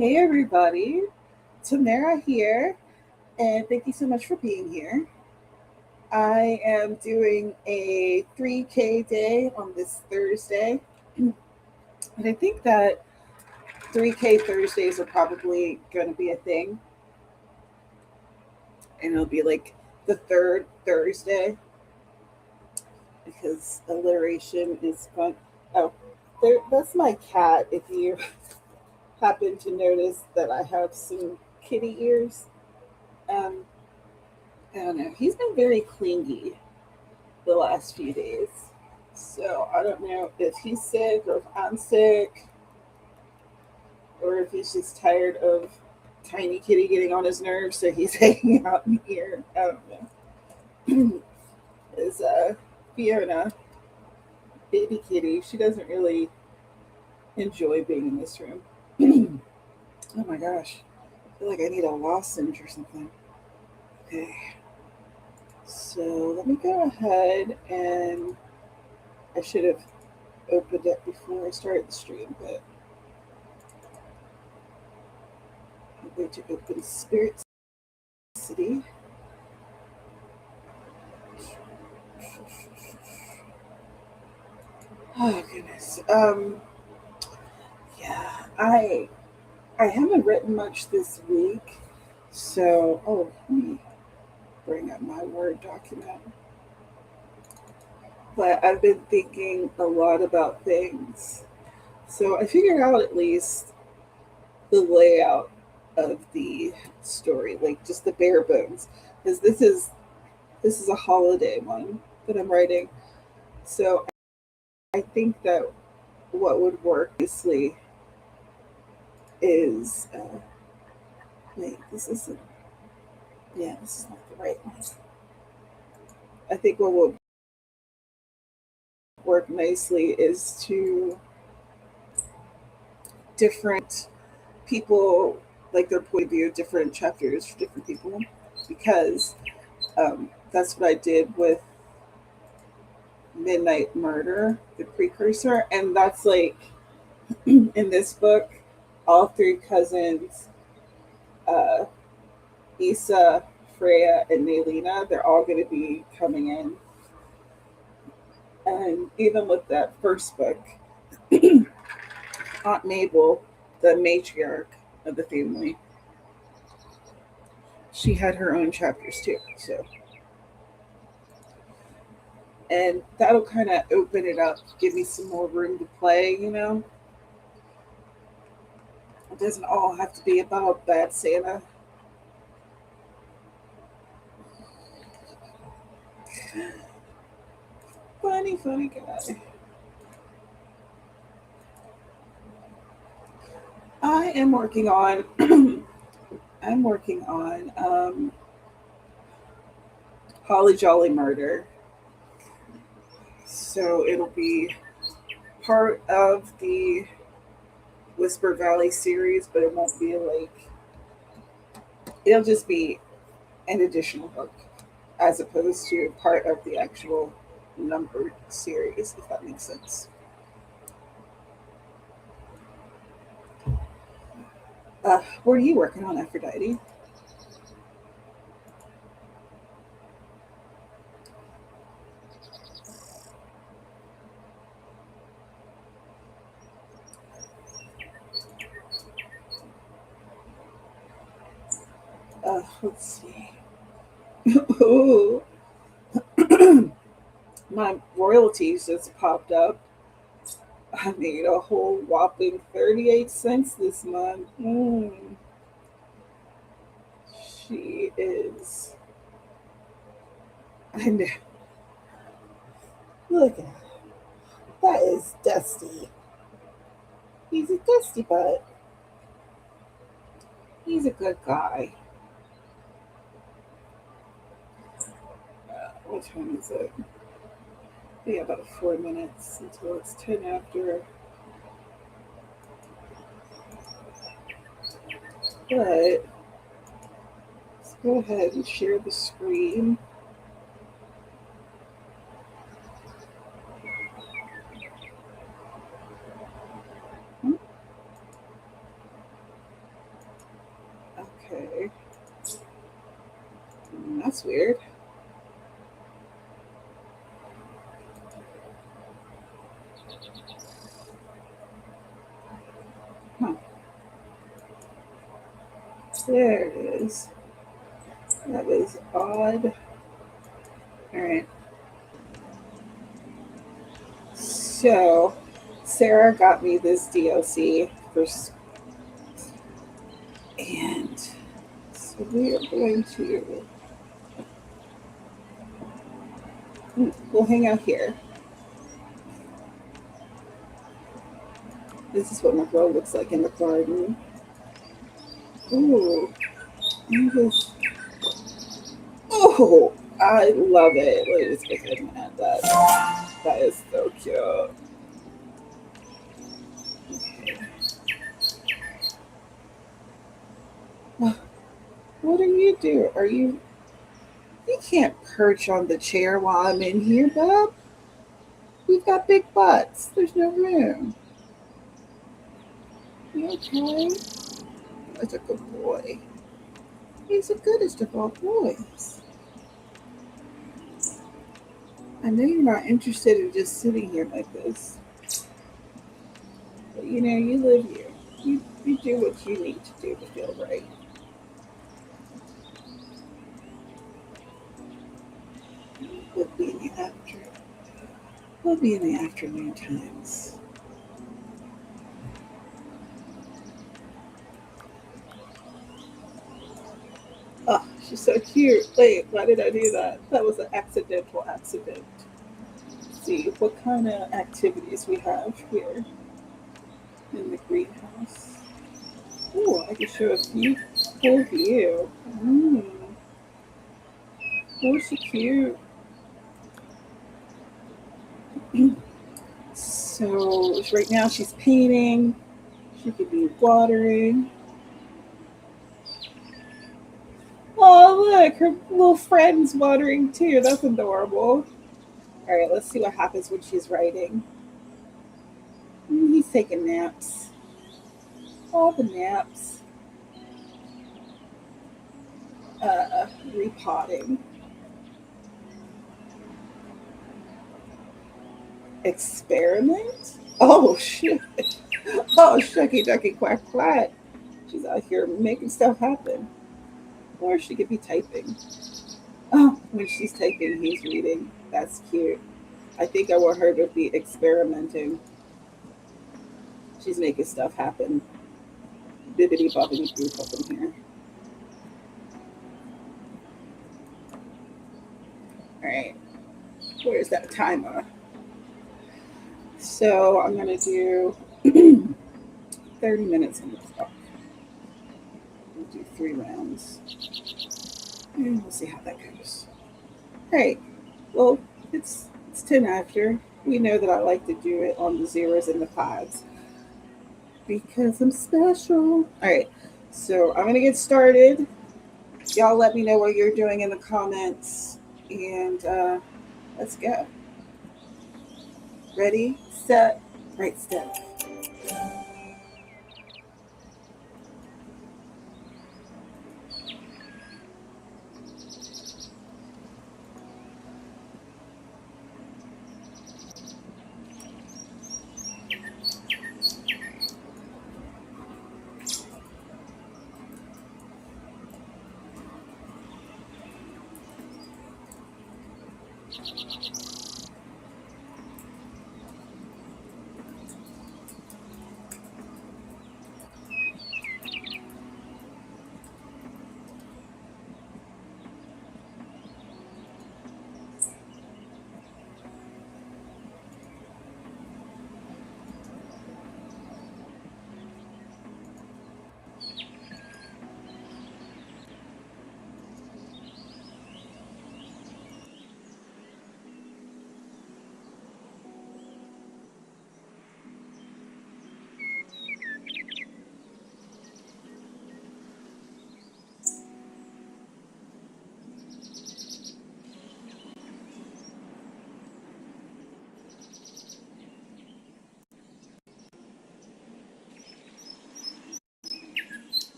Hey everybody, Tamara here, and thank you so much for being here. I am doing a 3K day on this Thursday, and I think that 3K Thursdays are probably going to be a thing, and it'll be like the third Thursday because alliteration is fun. Oh, that's my cat. If you happen to notice that I have some kitty ears, um, I don't know. He's been very clingy the last few days. So I don't know if he's sick or if I'm sick or if he's just tired of tiny kitty getting on his nerves, so he's hanging out in here. I don't know. Is Fiona, baby kitty, she doesn't really enjoy being in this room. Oh my gosh. I feel like I need a lozenge or something. Okay. So let me go ahead and I should have opened it before I started the stream, but I'm going to open Spirit City. Oh goodness. Yeah, I haven't written much this week, so let me bring up my Word document. But I've been thinking a lot about things, so I figured out at least the layout of the story, like just the bare bones, because this is a holiday one that I'm writing. So I think that what would work nicely is wait, this isn't. Yeah, this is not the right one. I think what will work nicely is to different people, like their point of view, different chapters for different people, because that's what I did with Midnight Murder, the precursor, and that's like in this book, all three cousins, uh, Issa, Freya, and Naylina, they're all going to be coming in. And even with that first book, Aunt Mabel, the matriarch of the family, she had her own chapters too. So, and that'll kind of open it up, give me some more room to play. It doesn't all have to be about bad Santa. Funny, funny guy. I am working on. I'm working on Holly Jolly Murder. So it'll be part of the Whisper Valley series, but it won't be like it'll just be an additional book as opposed to part of the actual numbered series, if that makes sense. What are you working on, Aphrodite? Let's see. Ooh, my royalties just popped up. I made a whole whopping 38 cents this month. She is. I know. Look at that is Dusty. He's a dusty butt. He's a good guy. What time is it? Yeah, about 4 minutes until it's 10 after. But let's go ahead and share the screen. That's weird. Huh. There it is. That was odd. All right. So, Sarah got me this DLC for, and so we are going to. We'll hang out here. This is what my girl looks like in the garden. Ooh, I'm just. Oh, I love it. Let me just go ahead and add that. That is so cute. What do you do? Are you? You can't perch on the chair while I'm in here, bub. We've got big butts. There's no room. You okay? That's a good boy. He's the goodest of all boys. I know you're not interested in just sitting here like this, but you know, you live here. You do what you need to do to feel right. We'll be in the after. We'll be in the afternoon times. Oh, she's so cute. Wait, why did I do that? That was an accidental accident. Let's see what kind of activities we have here in the greenhouse. Oh, I can show a few full view. Mm, oh, so cute. So right now she's painting. She could be watering. Oh, look, her little friend's watering too. That's adorable. All right, let's see what happens when she's writing. He's taking naps. All the naps. Repotting. Experiment? Oh, shit. Oh, shucky ducky quack quack. She's out here making stuff happen. Or she could be typing. Oh, when she's typing, he's reading. That's cute. I think I want her to be experimenting. She's making stuff happen. Bibbity bobbity boo up in here. All right, where's that timer? So I'm gonna do 30 minutes on the clock. We'll do 3 rounds, and we'll see how that goes. All right. Well, it's 10 after. We know that I like to do it on the zeros and the fives because I'm special. All right. So I'm gonna get started. Y'all let me know what you're doing in the comments, and let's go. Ready, set, right step.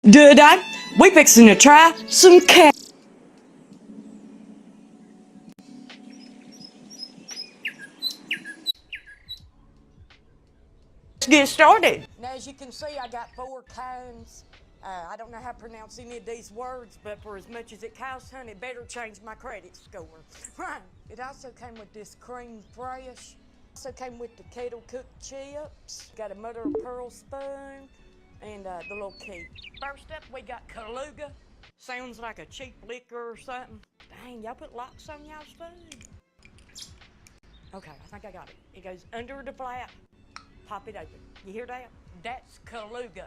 Dad, we fixing to try some cat. Let's get started. Now, as you can see, I got 4 cones. I don't know how to pronounce any of these words, but for as much as it costs, honey, it better change my credit score. Right. It also came with this cream fresh. Also came with the kettle cooked chips. Got a mother of pearl spoon and the little key. First up, we got Kaluga. Sounds like a cheap liquor or something. Dang, y'all put locks on y'all's food? Okay, I think I got it. It goes under the flap. Pop it open. You hear that? That's Kaluga.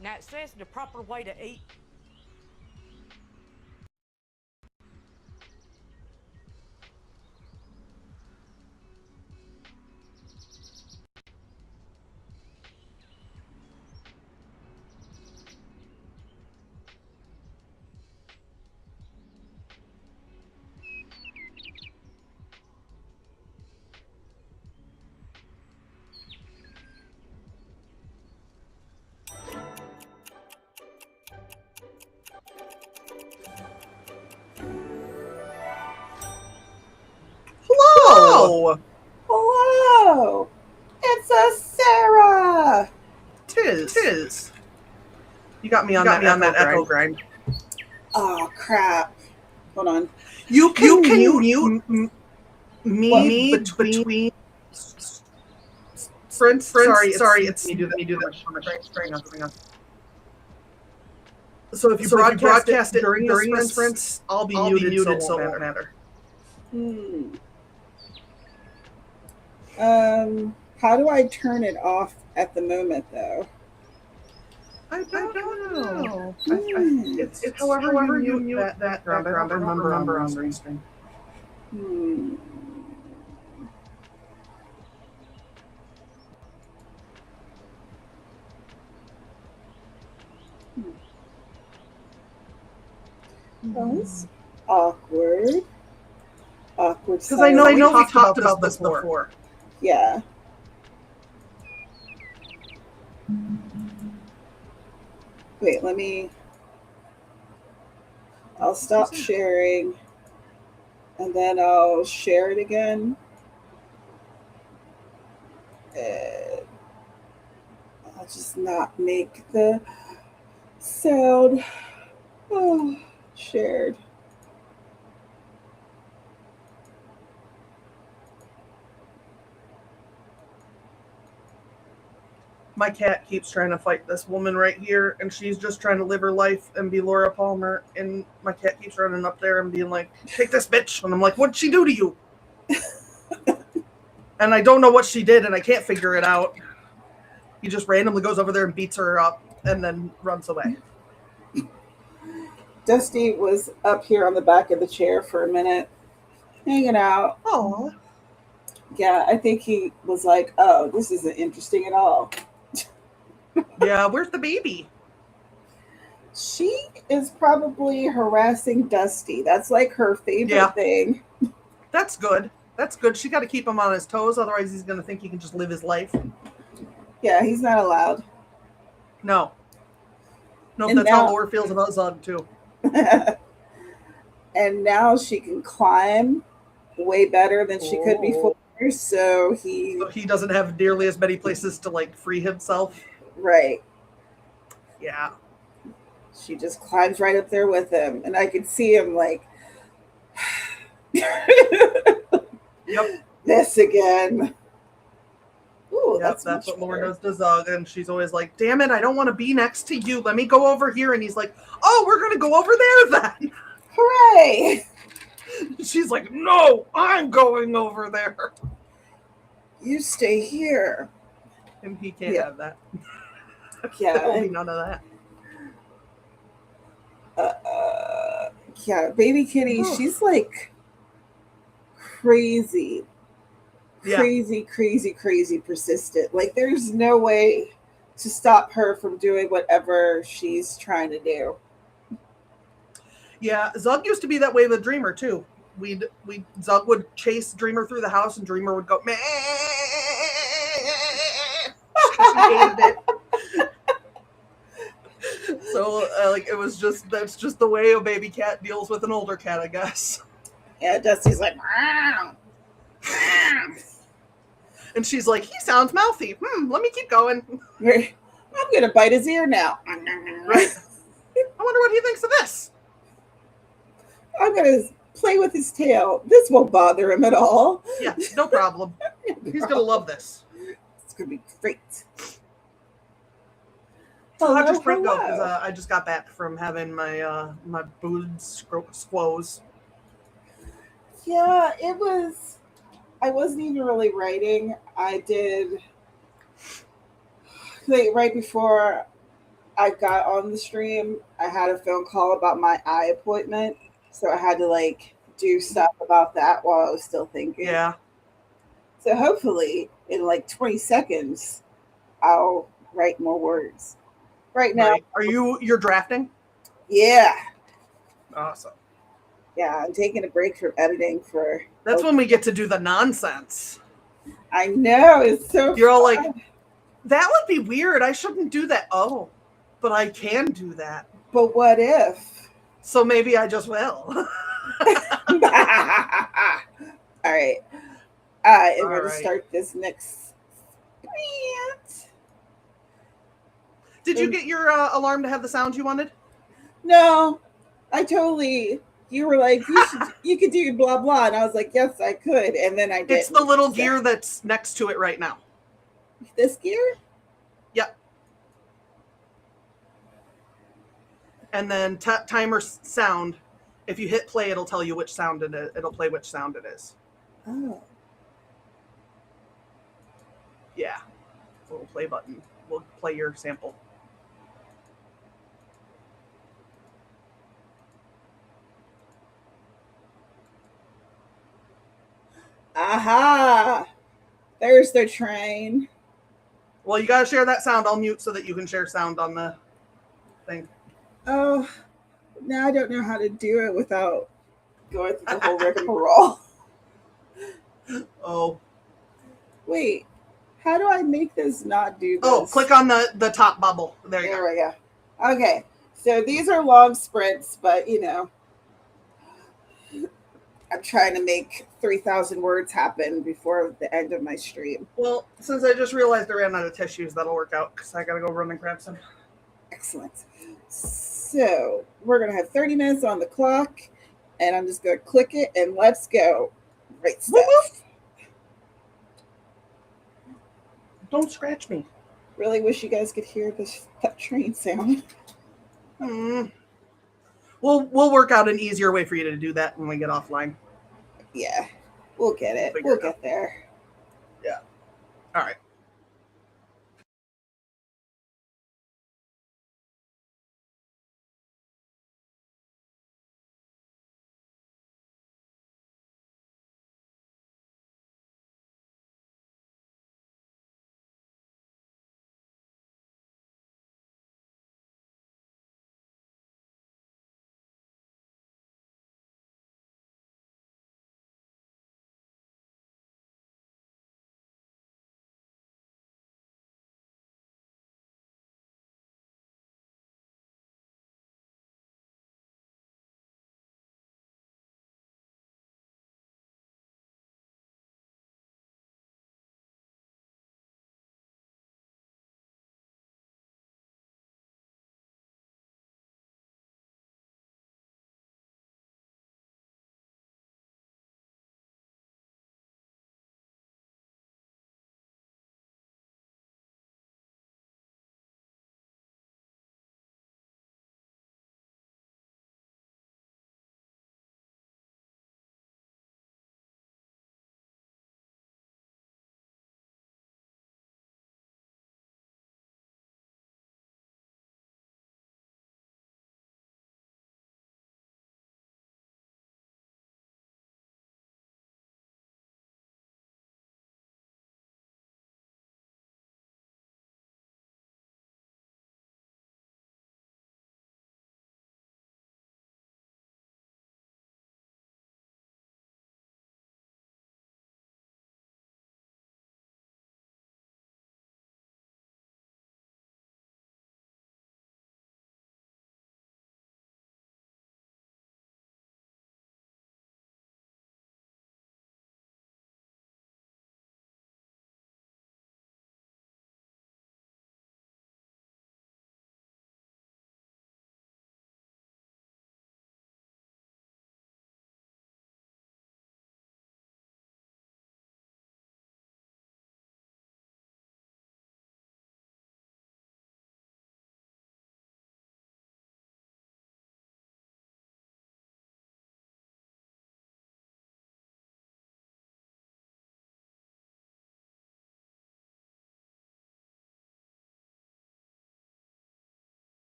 Now it says the proper way to eat. Hello! Hello! It's a Sarah! Tis. You got me on that echo grind. Oh, crap. Hold on. You can mute. me between sprints. Sorry, it's me do that. So if you broadcast it during the sprints, I'll be muted, so it won't matter. How do I turn it off at the moment, though? I don't know. It's however you mute that background. I don't remember on the screen. That's awkward. Because I know we talked about this before. Yeah. Wait, I'll stop sharing and then I'll share it again. And I'll just not make the sound shared. My cat keeps trying to fight this woman right here, and she's just trying to live her life and be Laura Palmer. And my cat keeps running up there and being like, "Take this bitch!" And I'm like, "What'd she do to you?" And I don't know what she did, and I can't figure it out. He just randomly goes over there and beats her up, and then runs away. Dusty was up here on the back of the chair for a minute, hanging out. Oh, yeah. I think he was like, "Oh, this isn't interesting at all." Yeah, where's the baby? She is probably harassing Dusty. That's like her favorite thing. That's good. That's good. She got to keep him on his toes, otherwise he's going to think he can just live his life. Yeah, he's not allowed. No. No, that's how Laura feels about Zug, too. And now she can climb way better than she could before, so he doesn't have nearly as many places to, like, free himself. Right. Yeah. She just climbs right up there with him, and I can see him, like, Yep. This again. Ooh, yep, that's what Laura does to Zug, and she's always like, "Damn it, I don't want to be next to you. Let me go over here." And he's like, "Oh, we're going to go over there then." Hooray! She's like, "No, I'm going over there. You stay here." And he can't have that. Yeah. There will be none of that. Yeah, baby kitty, she's like crazy persistent. Like, there's no way to stop her from doing whatever she's trying to do. Yeah, Zug used to be that way with Dreamer too. Zug would chase Dreamer through the house, and Dreamer would go meh. She hated it. So that's just the way a baby cat deals with an older cat, I guess. Yeah, Dusty's like, "Meow. Meow." And she's like, "He sounds mouthy. Let me keep going. I'm gonna bite his ear now." Right. I wonder what he thinks of this. I'm gonna play with his tail. This won't bother him at all. Yeah, no problem. He's gonna love this. It's gonna be great. So how'd your sprint go? Because I just got back from having my my boobs squoze. Yeah, it was. I wasn't even really writing. I did, like, right before I got on the stream, I had a phone call about my eye appointment. So I had to, like, do stuff about that while I was still thinking. Yeah. So hopefully in like 20 seconds, I'll write more words. Right now. Right. You're drafting? Yeah. Awesome. Yeah, I'm taking a break from editing for. That's when we get to do the nonsense. I know, it's so. You're all like, that would be weird. I shouldn't do that. Oh, but I can do that. But what if? So maybe I just will. All right. I'm going to start this next sprint. Did you get your alarm to have the sound you wanted? No, I totally You were like, you could do blah blah, and I was like, yes, I could, and then I It's didn't. the little So, gear that's next to it right now. this gear? Yep. And then timer sound. If you hit play, it'll tell you which sound it is. It'll play which sound it is. Oh. Yeah. Little play button. We'll play your sample. Aha! There's the train. Well, you gotta share that sound. I'll mute so that you can share sound on the thing. Oh, now I don't know how to do it without going through the whole rigmarole. Oh. Wait, how do I make this not do this? Oh, click on the top bubble. There you There go. we go. Okay, so these are long sprints, but you know, I'm trying to make 3,000 words happen before the end of my stream. Well, since I just realized I ran out of tissues, that'll work out because I gotta go run and grab some. Excellent. So we're gonna have 30 minutes on the clock, and I'm just gonna click it and let's go. Great stuff. Whoop, whoop. Don't scratch me. Really wish you guys could hear that train sound. We'll work out an easier way for you to do that when we get offline. Yeah, we'll get it. Figure We'll it out. get there. Yeah. All right.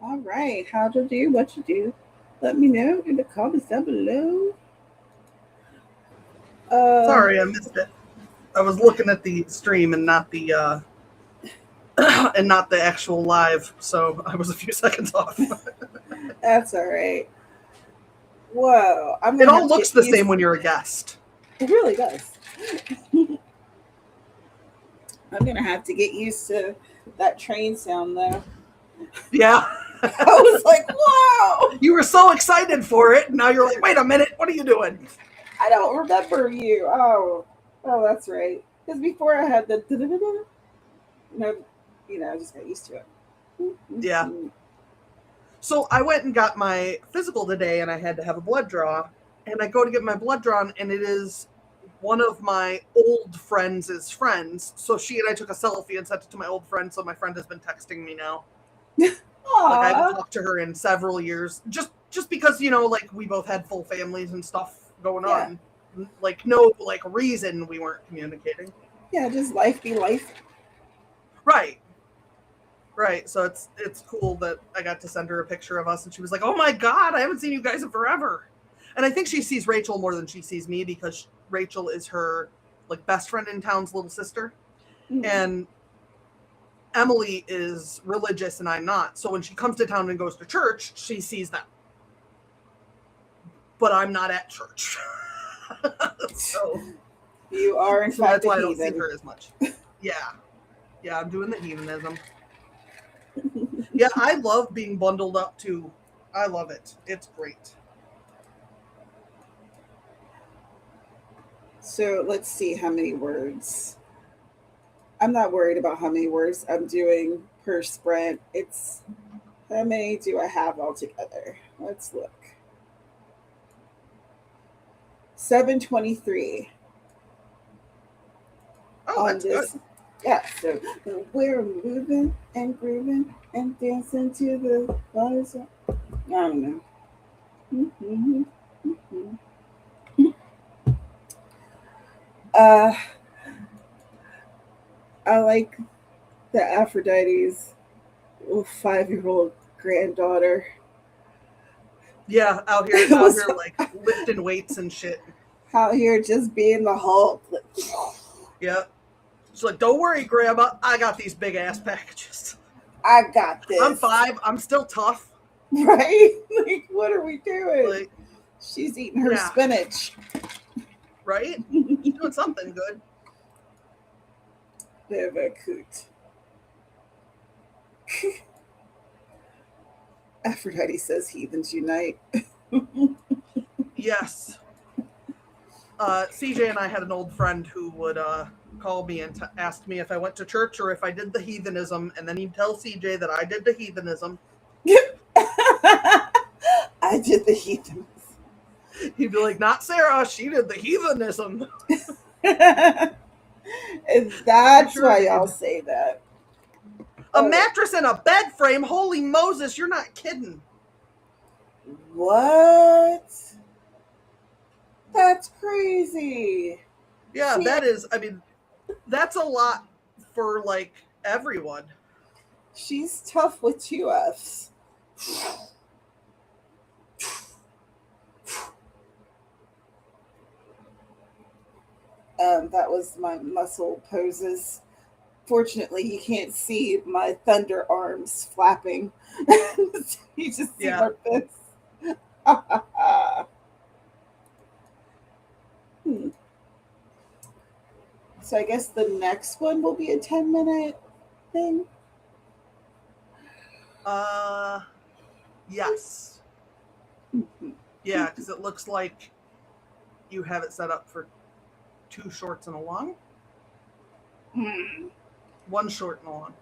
All right. How to do what you do. Let me know in the comments down below. Uh, Sorry, I missed it. I was looking at the stream and not the and not the actual live, so I was a few seconds off. that's all right. Whoa, I'm It gonna all have to looks get the used. same when you're a guest. It really does. I'm gonna have to get used to that train sound though. Yeah. I was like, wow. You were so excited for it, and now you're like, wait a minute, what are you doing? I don't remember you. Oh, that's right. Because before I had the no, I just got used to it. Yeah. So I went and got my physical today, and I had to have a blood draw. And I go to get my blood drawn, and it is one of my old friends' friends. So she and I took a selfie and sent it to my old friend. So my friend has been texting me now. Like I haven't Aw, talked to her in several years, just because like we both had full families and stuff going yeah, on. Like no like reason we weren't communicating. yeah, just life be life. Right. Right. So it's cool that I got to send her a picture of us, and she was like, "Oh my god, I haven't seen you guys in forever." And I think she sees Rachel more than she sees me because Rachel is her like best friend in town's little sister, Mm. and Emily is religious and I'm not. So when she comes to town and goes to church, she sees them. But I'm not at church. so You are in so fact that's a why I don't see heathen. her as much. Yeah. Yeah, I'm doing the heathenism. Yeah, I love being bundled up too. I love it. It's great. So let's see how many words. I'm not worried about how many words I'm doing per sprint. It's how many do I have altogether? Let's look. 723 Oh, on that's good. this. Yeah, so we're moving and grooving and dancing to the buzz. I don't know. Mhm, mhm. Uh, I like the Aphrodite's 5-year-old granddaughter. Yeah, It out was here like lifting weights and shit. out here just being the Hulk. Yeah. She's like, don't worry, Grandma. I got these big ass packages. I got I'm this. 5. I'm still tough. Right? Like, what are we doing? Like, She's eating her yeah, spinach. right? She's doing something good. Bit of a coot. Aphrodite says heathens unite. Yes. CJ and I had an old friend who would call me and ask me if I went to church or if I did the heathenism, and then he'd tell CJ that I did the heathenism. I did the heathens. He'd be like, "Not Sarah, she did the heathenism." And I that's sure why y'all did. say that. A Oh, mattress and a bed frame. Holy Moses, you're not kidding. what? That's crazy. Yeah, She that is. I mean, that's a lot for like everyone. she's tough with 2 F's. That was my muscle poses. Fortunately, you can't see my thunder arms flapping. You just see Yeah. my fists. Hmm. So I guess the next one will be a 10-minute thing. Uh, yes. Yeah, because it looks like you have it set up for 2 shorts and a long. Hmm. 1 short and a long.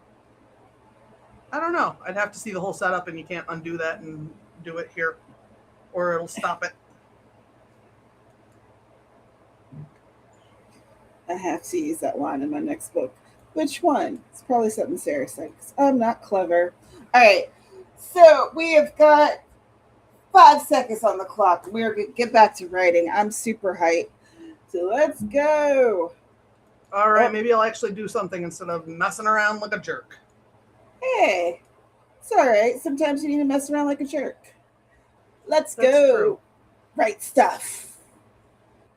I don't know. I'd have to see the whole setup, and you can't undo that and do it here, or it'll stop it. I have to use that line in my next book. Which one? It's probably something Sarah said. 'Cause I'm not clever. All right. So we have got 5 seconds on the clock. We're going to get back to writing. I'm super hyped. So let's go. All right, Oh, maybe I'll actually do something instead of messing around like a jerk. hey. It's all right. Sometimes you need to mess around like a jerk. Let's That's go. true. Right stuff.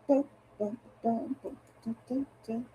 Bum, bum, bum, bum, dun, dun, dun.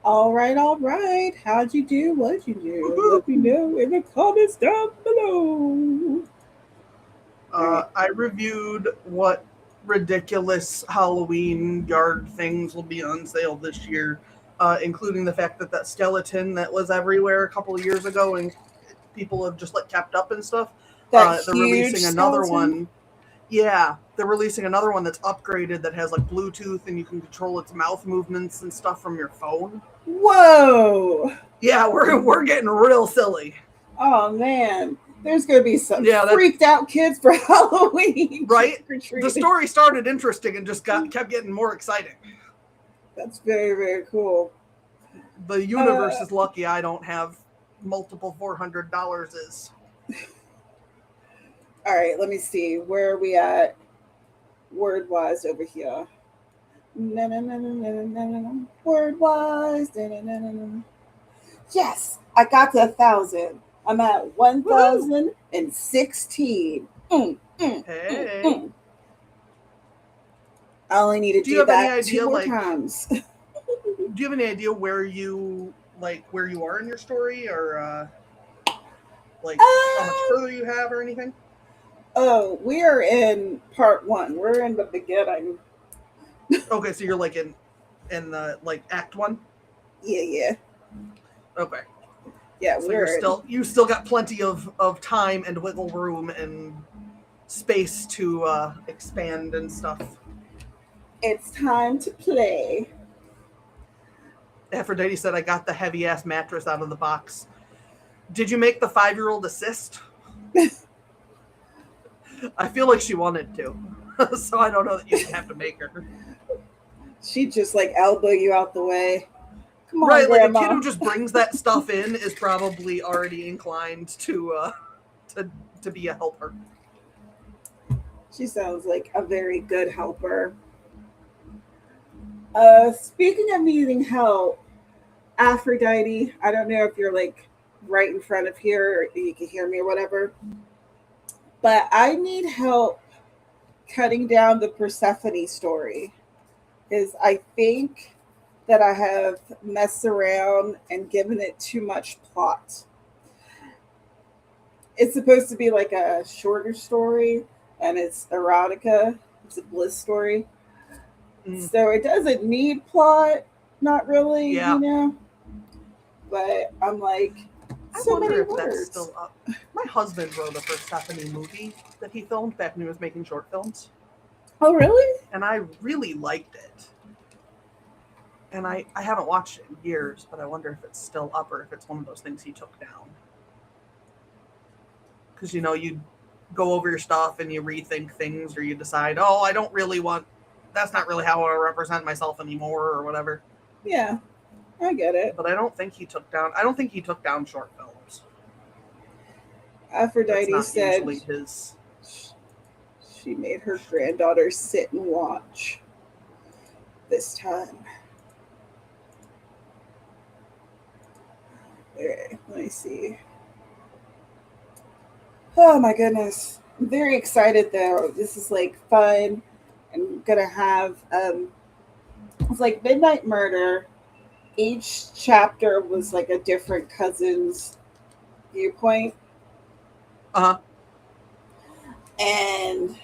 All right, all right. How'd you do? What'd you do? Let me Woohoo! know in the comments down below. All right. I reviewed what ridiculous Halloween yard things will be on sale this year, including the fact that that skeleton that was everywhere a couple of years ago and people have just like kept up and stuff. That They're huge releasing another skeleton. one. Yeah, they're releasing another one that's upgraded that has like Bluetooth and you can control its mouth movements and stuff from your phone. Whoa. Yeah, we're getting real silly. Oh man. There's gonna be some Yeah, that freaked out kids for Halloween right. trick or The treating. story started interesting and just kept getting more exciting. That's very, very cool. The universe Uh, is lucky I don't have multiple $400 is. all right, let me see. Where are we at word wise over here? Na, na, na, na, na, na, na, na. Word wise. Na, na, na, na, na. Yes, I got to 1,000. I'm at Woohoo! 1,016. Mm. Hey. I only need to Do you do have any that two idea more like times. do you have any idea where you are in your story or like how much um, further you have or anything? oh, we are in part one. We're in the beginning. Okay, so you're like in the like act 1. Yeah, yeah, Okay. yeah. So We're in. you still got plenty of time and wiggle room and space to expand and stuff. It's time to play. Aphrodite said I got the heavy ass mattress out of the box. Did you make the 5-year-old assist? I feel like she wanted to. So I don't know that you have to make her. She just like elbow you out the way. Come on, Right, like a kid grandma. who just brings that stuff in is probably already inclined to to be a helper. She sounds like a very good helper. Speaking of needing help, Aphrodite, I don't know if you're like right in front of here or you can hear me or whatever, but I need help cutting down the Persephone story because I think that I have messed around and given it too much plot. It's supposed to be like a shorter story and it's erotica, it's a bliss story. Mm, So it doesn't need plot, not really, yeah, but I'm like, I so wonder many if that's words. still up. My husband wrote a Persephone movie that he filmed back when he was making short films, Oh, really? and I really liked it. And I haven't watched it in years, but I wonder if it's still up or if it's one of those things he took down. Because you go over your stuff and you rethink things, or you decide, oh, I don't really want. That's not really how I represent myself anymore, or whatever. Yeah, I get it. But I don't think he took down. I don't think he took down short films. That's Aphrodite not said usually his. she made her granddaughter sit and watch this time. Okay, let me see. Oh my goodness. I'm very excited though. This is like fun. I'm gonna have it's like Midnight Murder. Each chapter was like a different cousin's viewpoint. Uh huh. And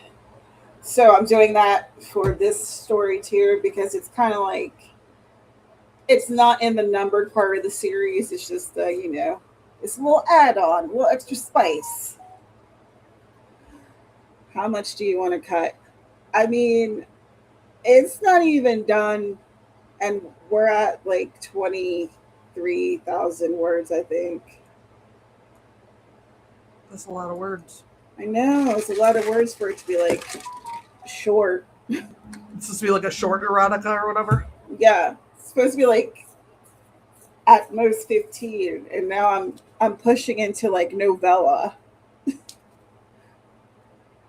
so I'm doing that for this story too because it's kind of like it's not in the numbered part of the series. It's just it's a little add-on, a little extra spice. How much do you want to cut? I mean, it's not even done, and we're at like 23,000 words, I think. That's a lot of words. I know it's a lot of words for it to be like short. It's supposed to be like a short erotica or whatever. Yeah, it's supposed to be like at most 15, and now I'm pushing into like novella.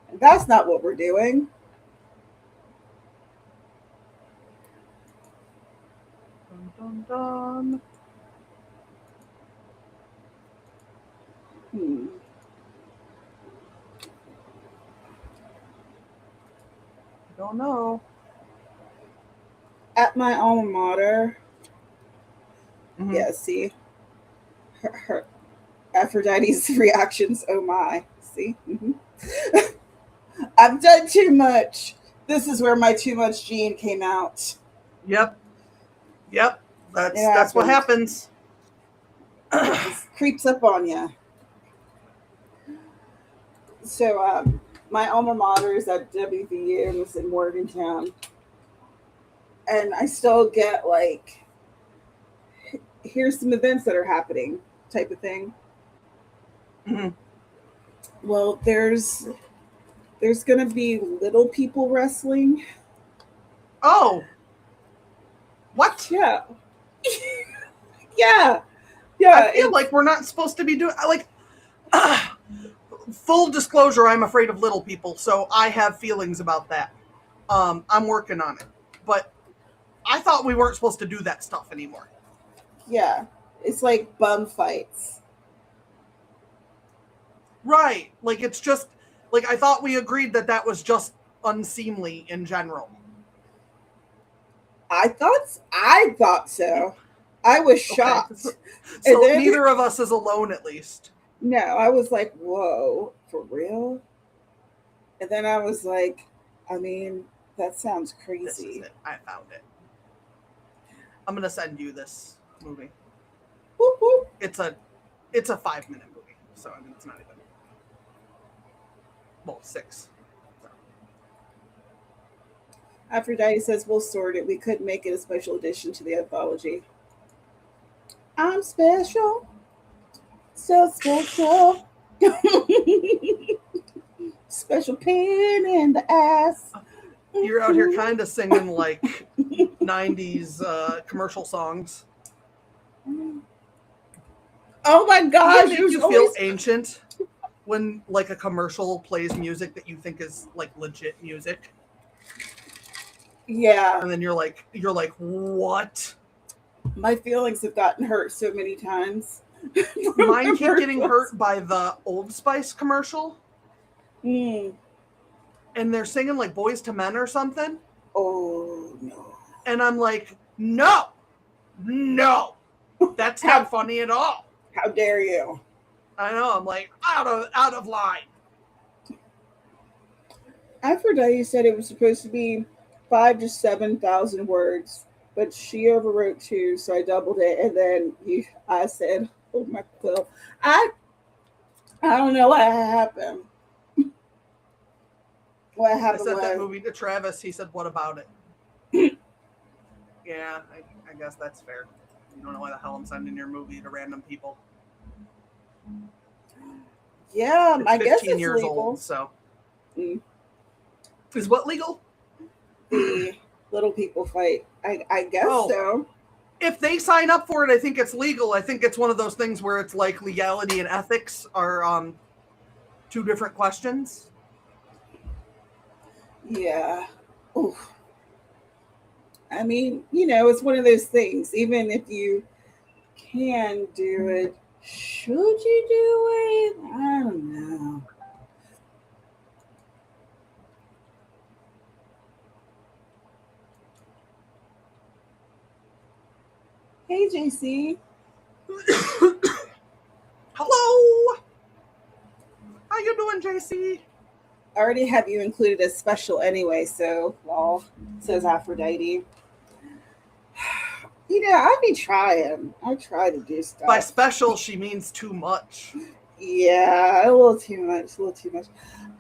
And that's not what we're doing. Dun, dun, dun. Hmm. I don't know. At my alma mater, Mm-hmm. Yeah, see, her Aphrodite's reactions. Oh my, see, I've done too much. This is where my too much gene came out. Yep. Yep. It That's what happened. happens. It just creeps up on you. So, my alma mater is at WVU and it's in Morgantown, and I still get like, here's some events that are happening, type of thing. Mhm. Well, there's gonna be little people wrestling. Oh, what? Yeah, yeah, I yeah. feel It's like we're not supposed to be doing like. Full disclosure, I'm afraid of little people, so I have feelings about that. I'm working on it, but I thought we weren't supposed to do that stuff anymore. yeah, it's like bum fights. Right? Like it's just like I thought we agreed that that was just unseemly in general. I thought so. I was Okay, shocked, and so then neither of us is alone, at least. no, I was like, "Whoa, for real?" And then I was like, "I mean, that sounds This is crazy." it. I found it. I'm gonna send you this movie. Whoop, whoop. It's a it's a 5-minute movie, so I mean it's not even well 6. So. Aphrodite says, "We'll sort it. We couldn't make it a special addition to the anthology." I'm special, so special. Special pain in the ass. You're out here kind of singing like 90s commercial songs. Oh my Does it gosh, make there's you feel always ancient when like a commercial plays music that you think is like legit music? yeah. And then you're like, what? My feelings have gotten hurt so many times. From Mine keep getting commercials. hurt by the Old Spice commercial, Mm. and they're singing like Boys to Men or something. Oh no. And I'm like, no, no, that's not How funny at all. how dare you? I know. I'm like out of line. Aphrodite said it was supposed to be 5 to 7 thousand words, but she overwrote 2, so I doubled it. And then I said, "Oh my god, I I don't know what happened. What I happened sent that was movie to Travis. He said, "What about it?" Yeah, I guess that's fair. You don't know why the hell I'm sending your movie to random people. yeah, It's I guess 15 it's years old, legal. so Mm, is what legal? the little people fight. I guess Oh, so. if they sign up for it, I think it's legal. I think it's one of those things where it's like legality and ethics are two different questions. Yeah. Oof. I mean, it's one of those things. Even if you can do it, should you do it? I don't know. Hey, JC. Hello, how you doing, JC? I already have you included as special anyway, so, well, says Aphrodite. I be trying. I try to do By stuff. special, she means too much. Yeah, a little too much. A little too much.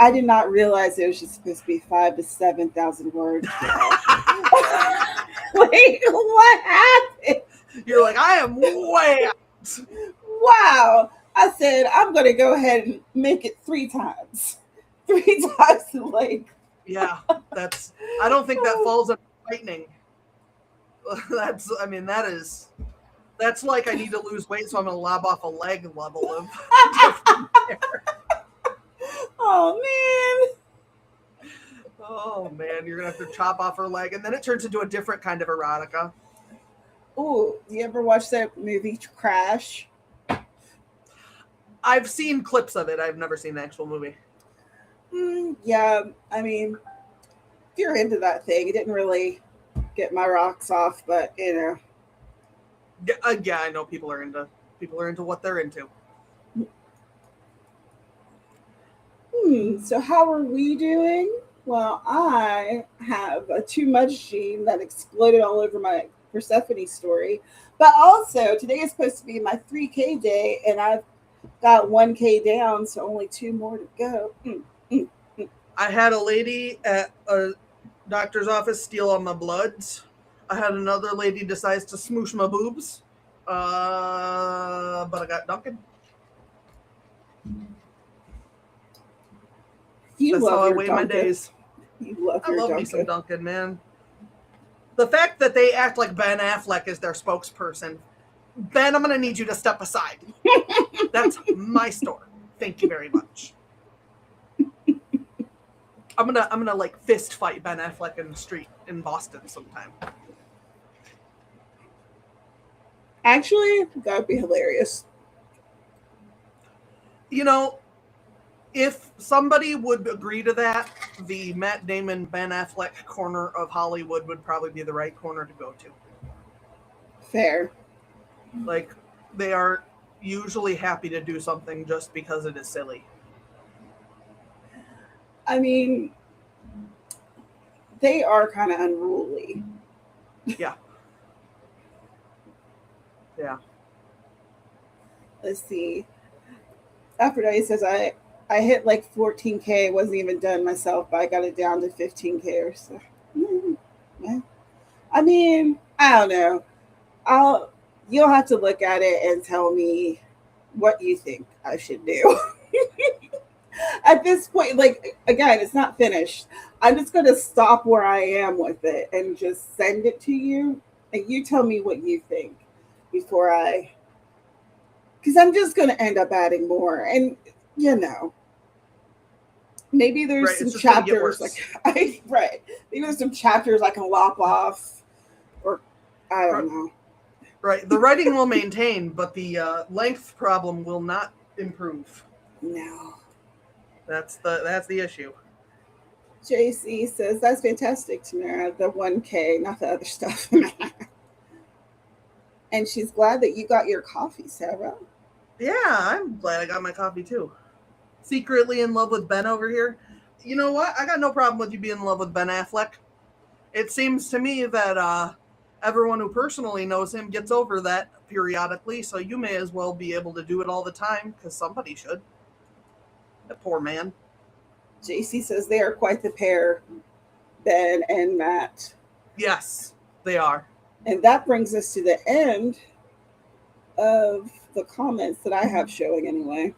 I did not realize it was just supposed to be 5 to 7 thousand words. Wait, what happened? You're like, I am way out. Wow. I said, I'm going to go ahead and make it 3 times. 3 times the length. Yeah, that's. I don't think that falls under lightning. I mean, that's like I need to lose weight, so I'm gonna lob off a leg level of different there. Oh, man. Oh man, you're gonna have to chop off her leg, and then it turns into a different kind of erotica. Ooh, you ever watch that movie Crash? I've seen clips of it. I've never seen the actual movie. Yeah, I mean, if you're into that thing, it didn't really get my rocks off, but. Yeah, I know people are into what they're into. So how are we doing? Well, I have a too much gene that exploded all over my Persephone story. But also, today is supposed to be my 3K day, and I've got 1K down, so only two more to go. Mm. I had a lady at a doctor's office steal all my bloods. I had another lady decides to smoosh my boobs. But I got Duncan. You That's how love I your weigh my Duncan. days. You love I your love me some Duncan. Duncan, man. The fact that they act like Ben Affleck is their spokesperson. Ben, I'm gonna need you to step aside. That's my store. Thank you very much. I'm gonna like fist fight Ben Affleck in the street in Boston sometime. Actually, that would be hilarious. You know, if somebody would agree to that, the Matt Damon Ben Affleck corner of Hollywood would probably be the right corner to go to. Fair. Like, they are usually happy to do something just because it is silly. I mean, they are kind of unruly. Yeah. Yeah. Let's see. Aphrodite says I hit like 14K. Wasn't even done myself, but I got it down to 15K or so. Yeah. I mean, I don't know. I'll You'll have to look at it and tell me what you think I should do. At this point, like again, it's not finished. I'm just gonna stop where I am with it and just send it to you, and you tell me what you think before I, because I'm just gonna end up adding more, and you know, maybe there's Right. some It's just going to get chapters like worse. I right, maybe there's some chapters I can lop off, or I don't know. Right. The writing will maintain, but the length problem will not improve. No. That's the issue. JC says that's fantastic, Tamara. The 1K, not the other stuff. And she's glad that you got your coffee, Sarah. Yeah, I'm glad I got my coffee too. Secretly in love with Ben over here. You know what? I got no problem with you being in love with Ben Affleck. It seems to me that everyone who personally knows him gets over that periodically, so you may as well be able to do it all the time because somebody should. That poor man. JC says they are quite the pair, Ben and Matt. Yes, they are. And that brings us to the end of the comments that I have showing anyway.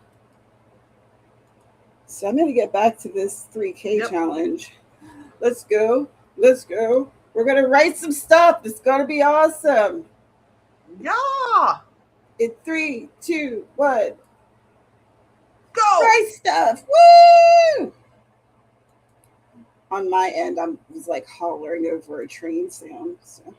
So I'm going to get back to this 3K Yep. challenge. Let's go. Let's go. We're going to write some stuff. It's going to be awesome. Yeah. In three, two, one. Go. Write stuff. Woo! On my end, I was like hollering over a train sound. So.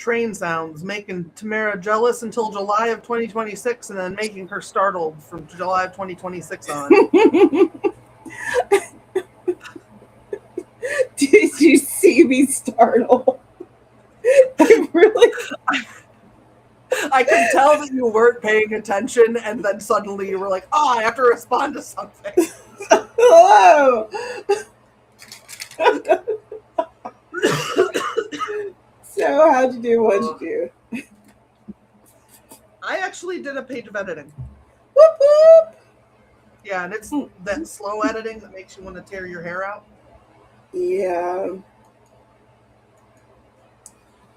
Train sounds, making Tamara jealous until July of 2026, and then making her startled from July of 2026 on. Did you see me startle? I really. I could tell that you weren't paying attention, and then suddenly you were like, oh, I have to respond to something. Hello. So, how'd you do? What'd you do? I actually did a page of editing. Whoop whoop. Yeah, and it's that slow editing that makes you want to tear your hair out. Yeah.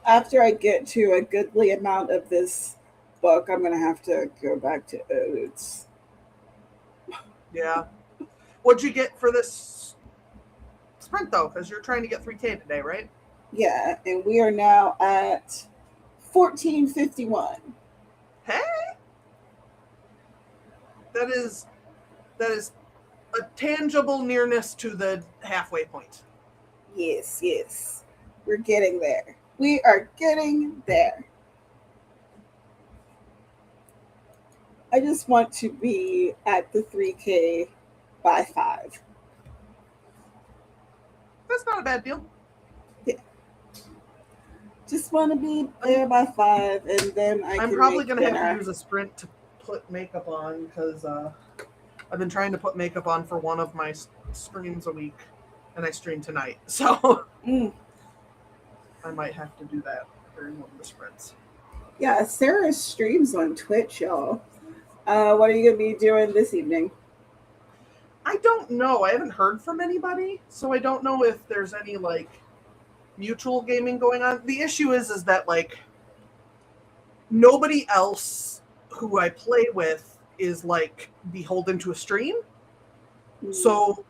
After I get to a goodly amount of this book, I'm gonna have to go back to Odes. Yeah. What'd you get for this sprint, though? Because you're trying to get 3K today, right? Yeah, and we are now at 1451. Hey! That is a tangible nearness to the halfway point. Yes, yes. We're getting there. We are getting there. I just want to be at the 3K by 5. That's not a bad deal. Yeah. Just want to be there by 5, and then I'm probably going to have to use a sprint to put makeup on, because I've been trying to put makeup on for one of my streams a week, and I stream tonight. So I might have to do that during one of the sprints. Yeah, Sarah streams on Twitch, y'all. What are you going to be doing this evening? I don't know. I haven't heard from anybody, so I don't know if there's any, like, mutual gaming going on. The issue is that, like, nobody else who I play with is, like, beholden to a stream. So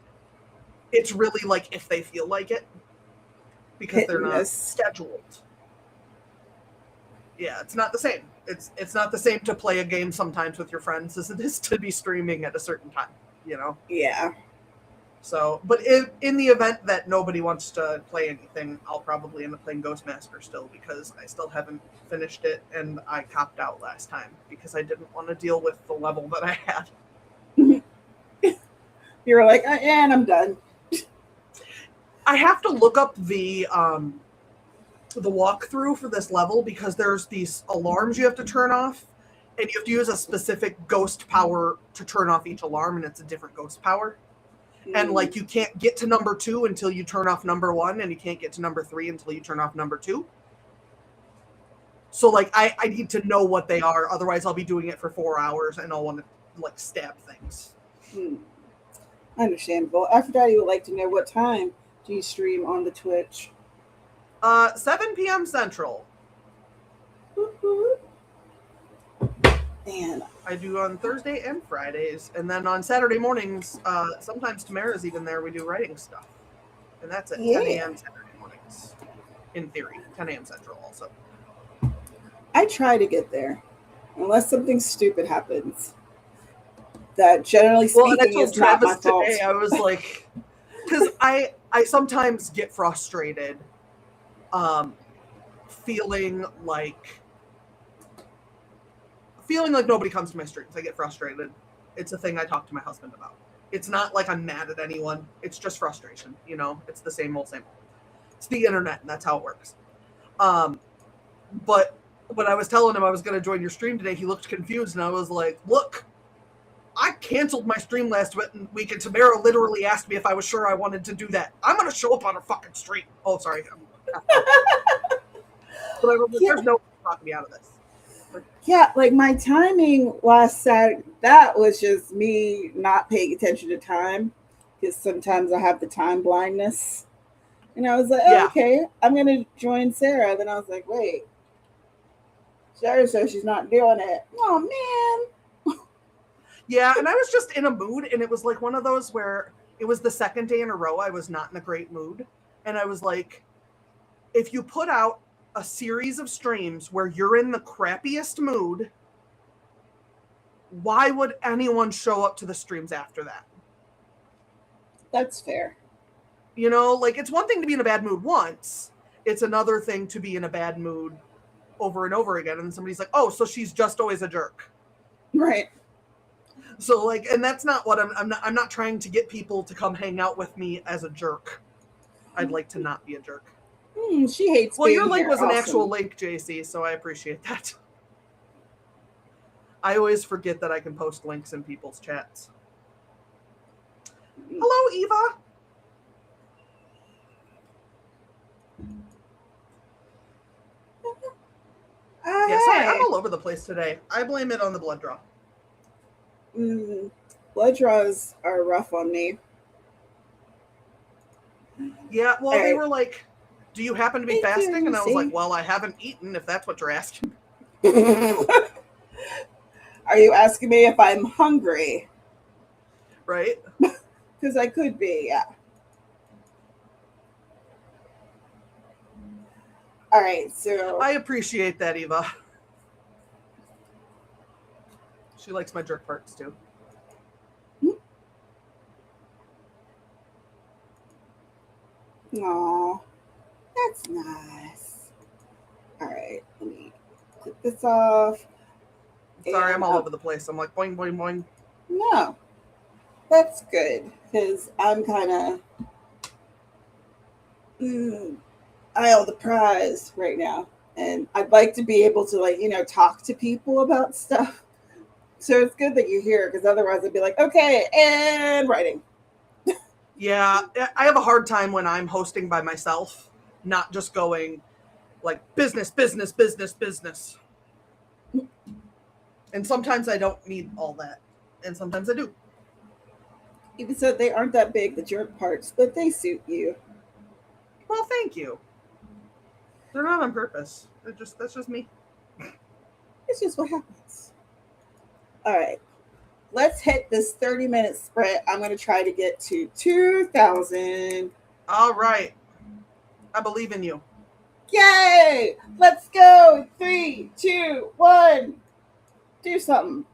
it's really, like, if they feel like it, because they're not scheduled. Yeah, it's not the same. It's not the same to play a game sometimes with your friends as it is to be streaming at a certain time, you know? Yeah. So, but in the event that nobody wants to play anything, I'll probably end up playing Ghostmaster still, because I still haven't finished it, and I copped out last time because I didn't want to deal with the level that I had. You were like, and I'm done. I have to look up the walkthrough for this level, because there's these alarms you have to turn off, and you have to use a specific ghost power to turn off each alarm, and it's a different ghost power. And, like, you can't get to number 2 until you turn off number 1, and you can't get to number 3 until you turn off number 2. So, like, I need to know what they are, otherwise I'll be doing it for 4 hours, and I'll want to, like, stab things. Understandable. Aphrodite would like to know, what time do you stream on the Twitch? 7 p.m. Central. Man. I do on Thursday and Fridays, and then on Saturday mornings, sometimes Tamara's even there, we do writing stuff. And that's at 10 a.m. Saturday mornings. In theory, 10 a.m. Central also. I try to get there, unless something stupid happens. That, generally speaking, is not my fault. Today, I was like, because I sometimes get frustrated, feeling like nobody comes to my streams. I get frustrated. It's a thing I talk to my husband about. It's not like I'm mad at anyone. It's just frustration, you know? It's the same old, same old. It's the internet, and that's how it works. But when I was telling him I was going to join your stream today, he looked confused, and I was like, look, I canceled my stream last week, and Tamara literally asked me if I was sure I wanted to do that. I'm going to show up on her fucking stream. Oh, sorry. But there's no talking me out of this. Yeah, like, my timing last Saturday, that was just me not paying attention to time, because sometimes I have the time blindness. And I was like, okay, I'm going to join Sarah. Then I was like, wait, Sarah says she's not doing it. Oh, man. Yeah, and I was just in a mood, and it was like one of those where it was the second day in a row I was not in a great mood. And I was like, if you put out a series of streams where you're in the crappiest mood, why would anyone show up to the streams after that? That's fair. You know, like, it's one thing to be in a bad mood once. It's another thing to be in a bad mood over and over again, and somebody's like, "Oh, so she's just always a jerk." Right. So like, and that's not what I'm not trying to get people to come hang out with me as a jerk. I'd like to not be a jerk. She hates Well, your being link here. was an actual Awesome. link, JC, so I appreciate that. I always forget that I can post links in people's chats. Hello, Eva. Yeah, sorry, I'm Hey. all over the place today. I blame it on the blood draw. Blood draws are rough on me. Yeah, well, All they right. were like, "Do you happen to be Thank you, fasting?" And I was like, Lucy. "Well, I haven't eaten, if that's what you're asking." Are you asking me if I'm hungry? Right? Because I could be, yeah. All right, so I appreciate that, Eva. She likes my jerk parts too. aw, that's nice. All right, let me click this off. Sorry, I'm And all over the place. I'm like boing boing boing. no, that's good because I'm kind of aisle the prize right now, and I'd like to be able to talk to people about stuff. So it's good that you're here because otherwise I'd be like, okay, and writing. Yeah, I have a hard time when I'm hosting by myself, not just going like business, business, business, business. And sometimes I don't need all that, and sometimes I do. Even so, they aren't that big, the jerk parts, but they suit you. Well, thank you. They're not on purpose. That's just me. It's just what happens. All right, let's hit this 30-minute sprint. I'm going to try to get to 2,000. All right, I believe in you. Yay! Let's go. 3, 2, 1. Do something.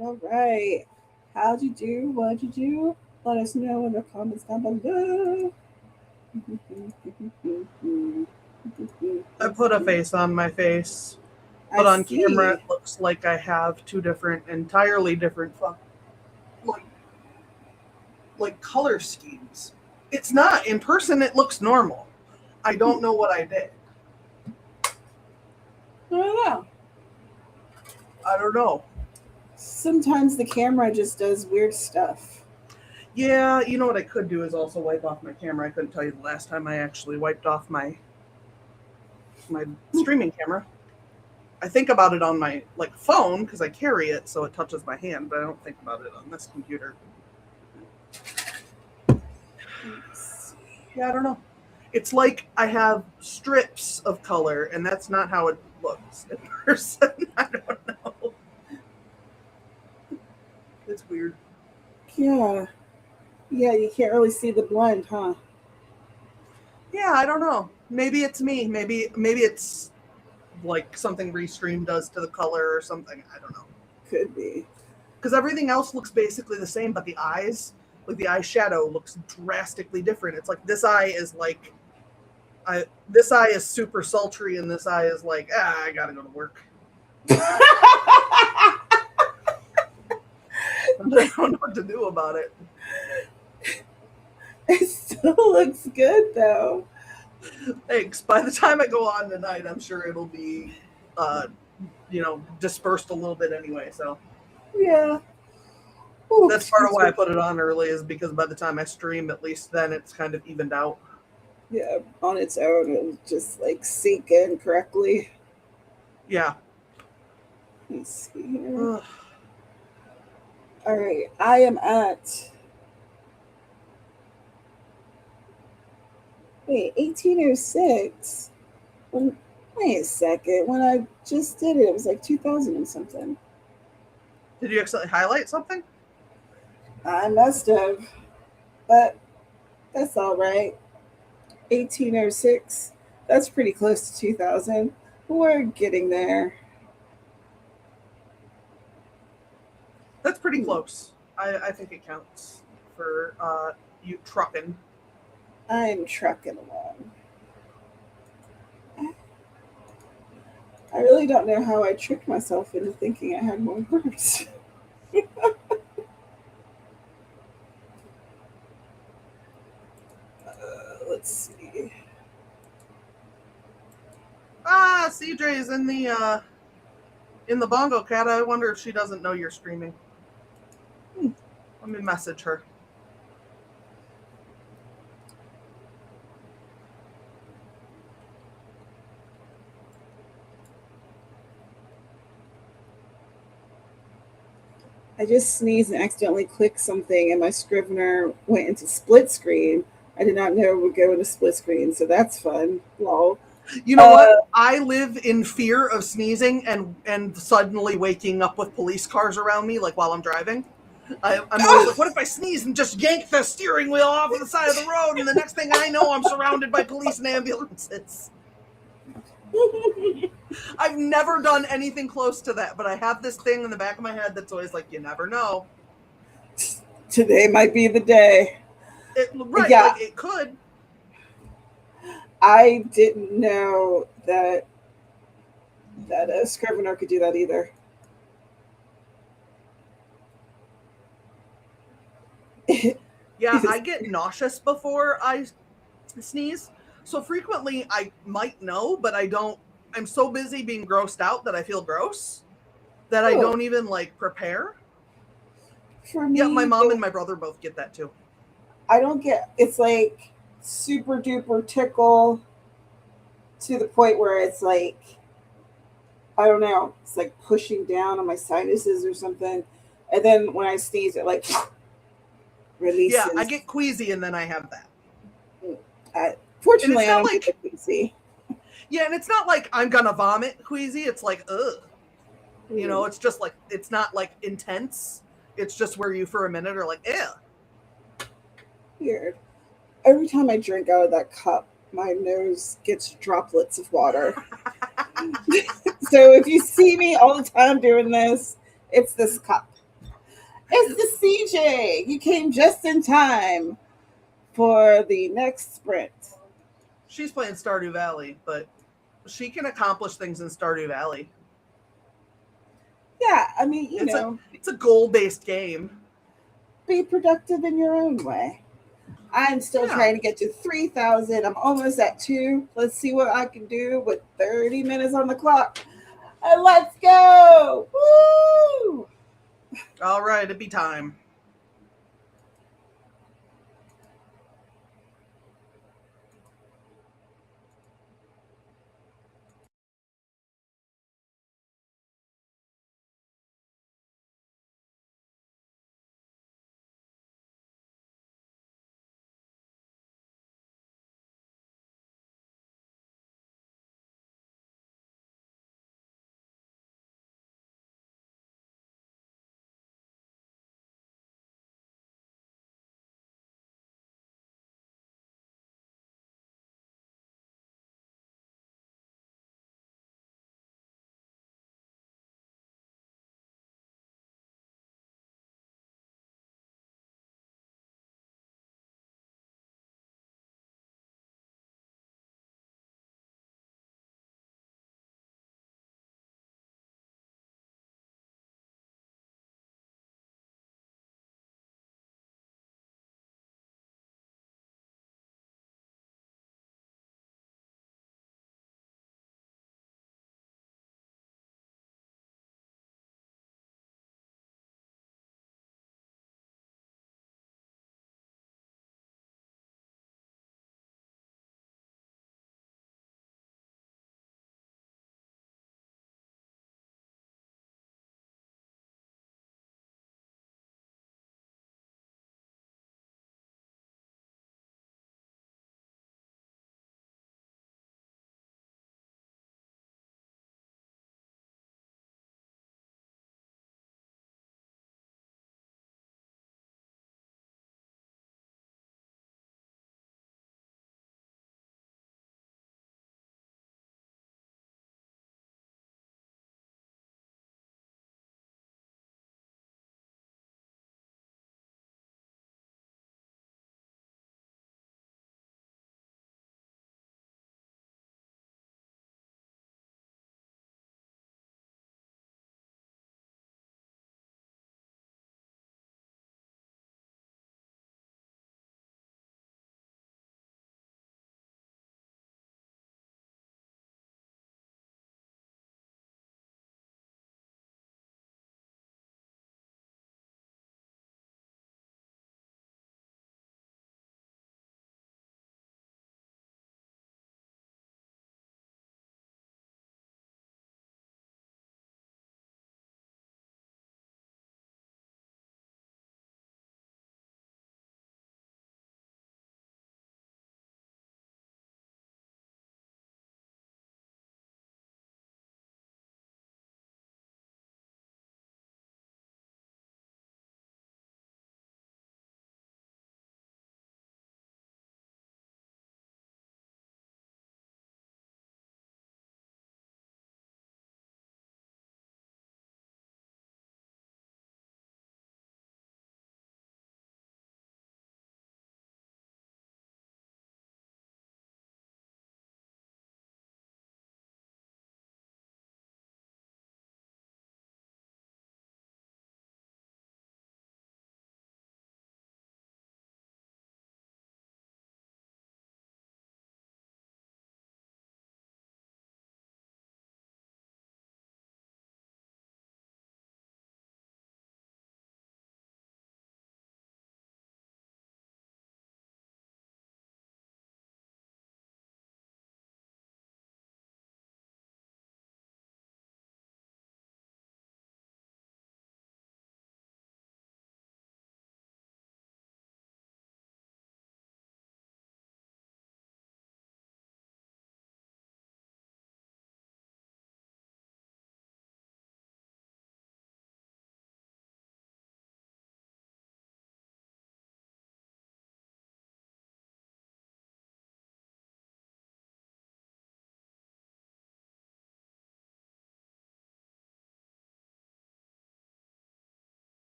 All right. How'd you do? What'd you do? Let us know in the comments down below. I put a face on my face, I but on camera it see. looks like I have two entirely different, like, color schemes. It's not. In person, it looks normal. I don't know what I did. I don't know. I don't know. Sometimes the camera just does weird stuff. Yeah, you know what I could do is also wipe off my camera. I couldn't tell you the last time I actually wiped off my streaming camera. I think about it on my phone because I carry it, so it touches my hand, but I don't think about it on this computer. Yeah, I don't know. It's like I have strips of color, and that's not how it looks in person. I don't know. It's weird. Yeah. Yeah, you can't really see the blend, huh? Yeah, I don't know. Maybe it's me. Maybe it's like something Restream does to the color or something. I don't know. Could be. Because everything else looks basically the same, but the eyes, the eyeshadow looks drastically different. It's like this eye is this eye is super sultry, and this eye is like, I gotta go to work. I don't know what to do about it. It still looks good though. Thanks. By the time I go on tonight, I'm sure it'll be, dispersed a little bit anyway. So Yeah. Ooh, that's part of why I put it on early, is because by the time I stream, at least then it's kind of evened out. Yeah, on its own, it'll just sink in correctly. Yeah. Let's see here. All right, I am at 1806. Wait a second. When I just did it, it was 2000 and something. Did you accidentally highlight something? I must have, but that's all right. 1806. That's pretty close to 2000. We're getting there. That's pretty close. I think it counts for you trucking. I'm trucking along. I really don't know how I tricked myself into thinking I had more words. Let's see. CJ's in the bongo cat. I wonder if she doesn't know you're streaming. Let me message her. I just sneezed and accidentally clicked something, and my Scrivener went into split screen. I did not know it would go into split screen, so that's fun. Lol. You know what? I live in fear of sneezing and suddenly waking up with police cars around me, while I'm driving. I'm always like, what if I sneeze and just yank the steering wheel off of the side of the road, and the next thing I know, I'm surrounded by police and ambulances. I've never done anything close to that, but I have this thing in the back of my head that's always like, you never know. Today might be the day. Right, yeah. It could. I didn't know that a Scrivener could do that either. Yeah, I get nauseous before I sneeze. So frequently I might know, but I don't. I'm so busy being grossed out that I feel gross that I don't even prepare. For me, yeah, my mom and my brother both get that too. I don't get, it's super duper tickle to the point where it's I don't know, it's pushing down on my sinuses or something. And then when I sneeze, it releases. Yeah, I get queasy and then I have that. Fortunately, I don't get queasy. Yeah, and it's not like I'm gonna vomit queasy. It's ugh. You know, it's just it's not intense. It's just where you for a minute are ew. Weird. Every time I drink out of that cup, my nose gets droplets of water. So if you see me all the time doing this, It's this cup. It's the CJ. You came just in time for the next sprint. She's playing Stardew Valley, but she can accomplish things in Stardew Valley. Yeah, I mean, It's a goal based game. be productive in your own way. I'm still Yeah. trying to get to 3,000. I'm almost at 2. Let's see what I can do with 30 minutes on the clock. And let's go! Woo! All right, it'd be time.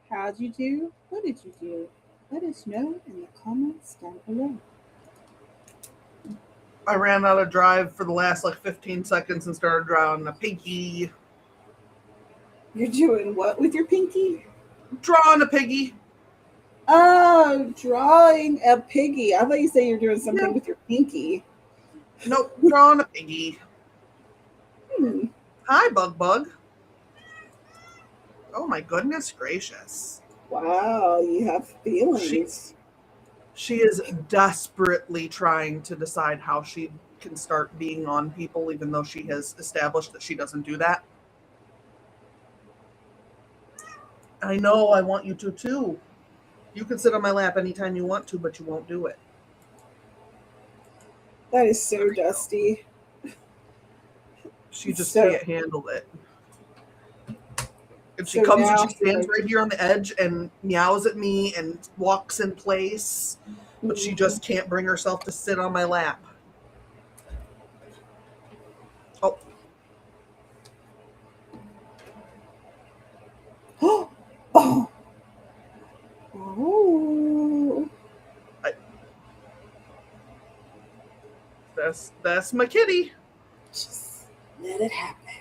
How'd you do? What did you do? Let us know in the comments down below. I ran out of drive for the last like 15 seconds and started drawing a piggy. You're doing what with your pinky? Drawing a piggy. Oh, drawing a piggy. I thought you said you're doing something with your pinky. Nope, drawing a piggy. Hmm. Hi, Bug. Oh my goodness gracious. Wow, you have feelings. She is desperately trying to decide how she can start being on people, even though she has established that she doesn't do that. I know, I want you to too. You can sit on my lap anytime you want to, but you won't do it. That is so dusty. She just can't handle it. If she So comes and now she stands right here on the edge and meows at me and walks in place, but she just can't bring herself to sit on my lap. Oh. Oh. Oh. That's my kitty. Just let it happen.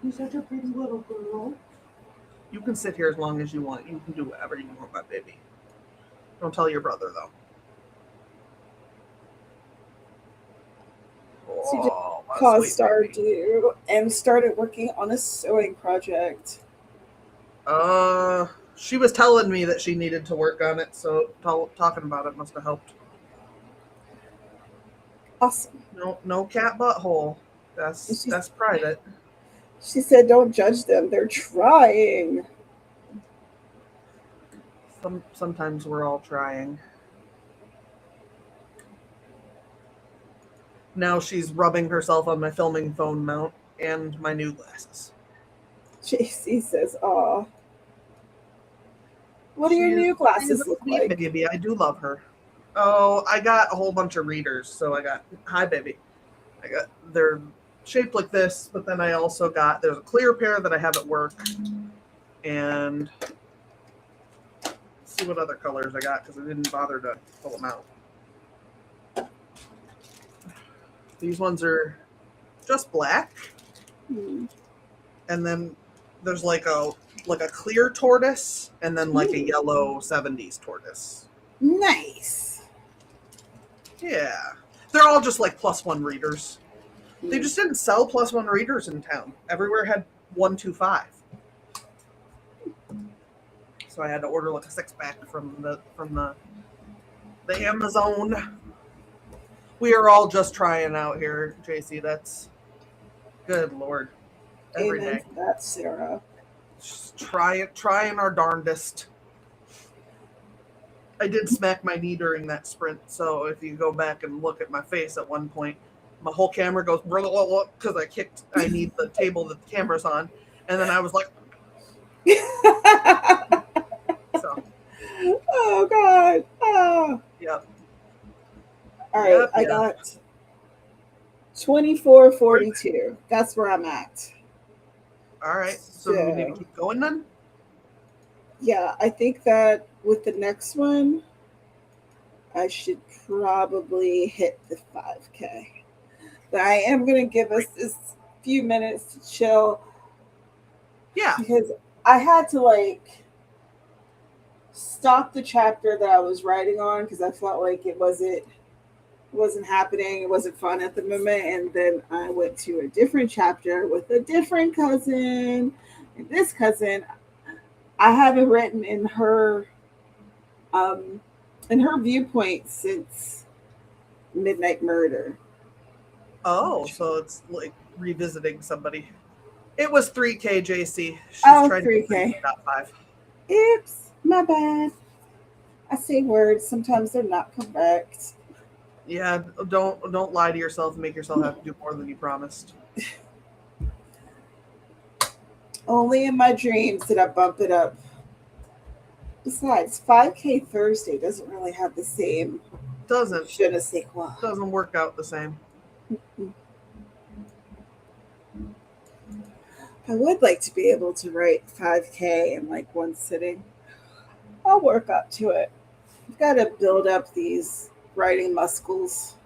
You're such a pretty little girl. You can sit here as long as you want. You can do whatever you want, my baby. Don't tell your brother, though. She just paused Stardew and started working on a sewing project. She was telling me that she needed to work on it, so talking about it must have helped. Awesome. No cat butthole. That's private. She said, "Don't judge them. They're trying." Sometimes we're all trying. Now she's rubbing herself on my filming phone mount and my new glasses. JC says, "Aw." What do your new glasses look like? Baby, I do love her. Oh, I got a whole bunch of readers. So I got, hi, baby. They're shaped like this, but then I also got, there's a clear pair that I have at work. And let's see what other colors I got because I didn't bother to pull them out. These ones are just black. And then there's like a clear tortoise and then like a yellow 70s tortoise. Nice. Yeah. They're all just like +1 readers. They just didn't sell +1 readers in town. Everywhere had 125. So I had to order like a 6-pack from the Amazon. We are all just trying out here, JC. That's good Lord. Every Amen day. to that, Sarah. Just trying our darndest. I did smack my knee during that sprint, so if you go back and look at my face at one point, my whole camera goes because I need the table that the camera's on, and then I was like, so. Oh God! Oh. Yep. All right, I got 2442. That's where I'm at. All right, so we need to keep going then. Yeah, I think that with the next one, I should probably hit the 5K. But I am going to give us this few minutes to chill. Yeah. Because I had to stop the chapter that I was writing on because I felt like it wasn't happening. It wasn't fun at the moment. And then I went to a different chapter with a different cousin. And this cousin, I haven't written in her viewpoint since Midnight Murder. Oh, so it's like revisiting somebody. It was 3K, JC. She's trying 3K. To 5. Oops, my bad. I say words. Sometimes they're not correct. Yeah, don't lie to yourself and make yourself have to do more than you promised. Only in my dreams did I bump it up. Besides, 5K Thursday doesn't really have the same. Doesn't. Je ne sais quoi. Doesn't work out the same. I would like to be able to write 5K in like one sitting. I'll work up to it. I've got to build up these writing muscles.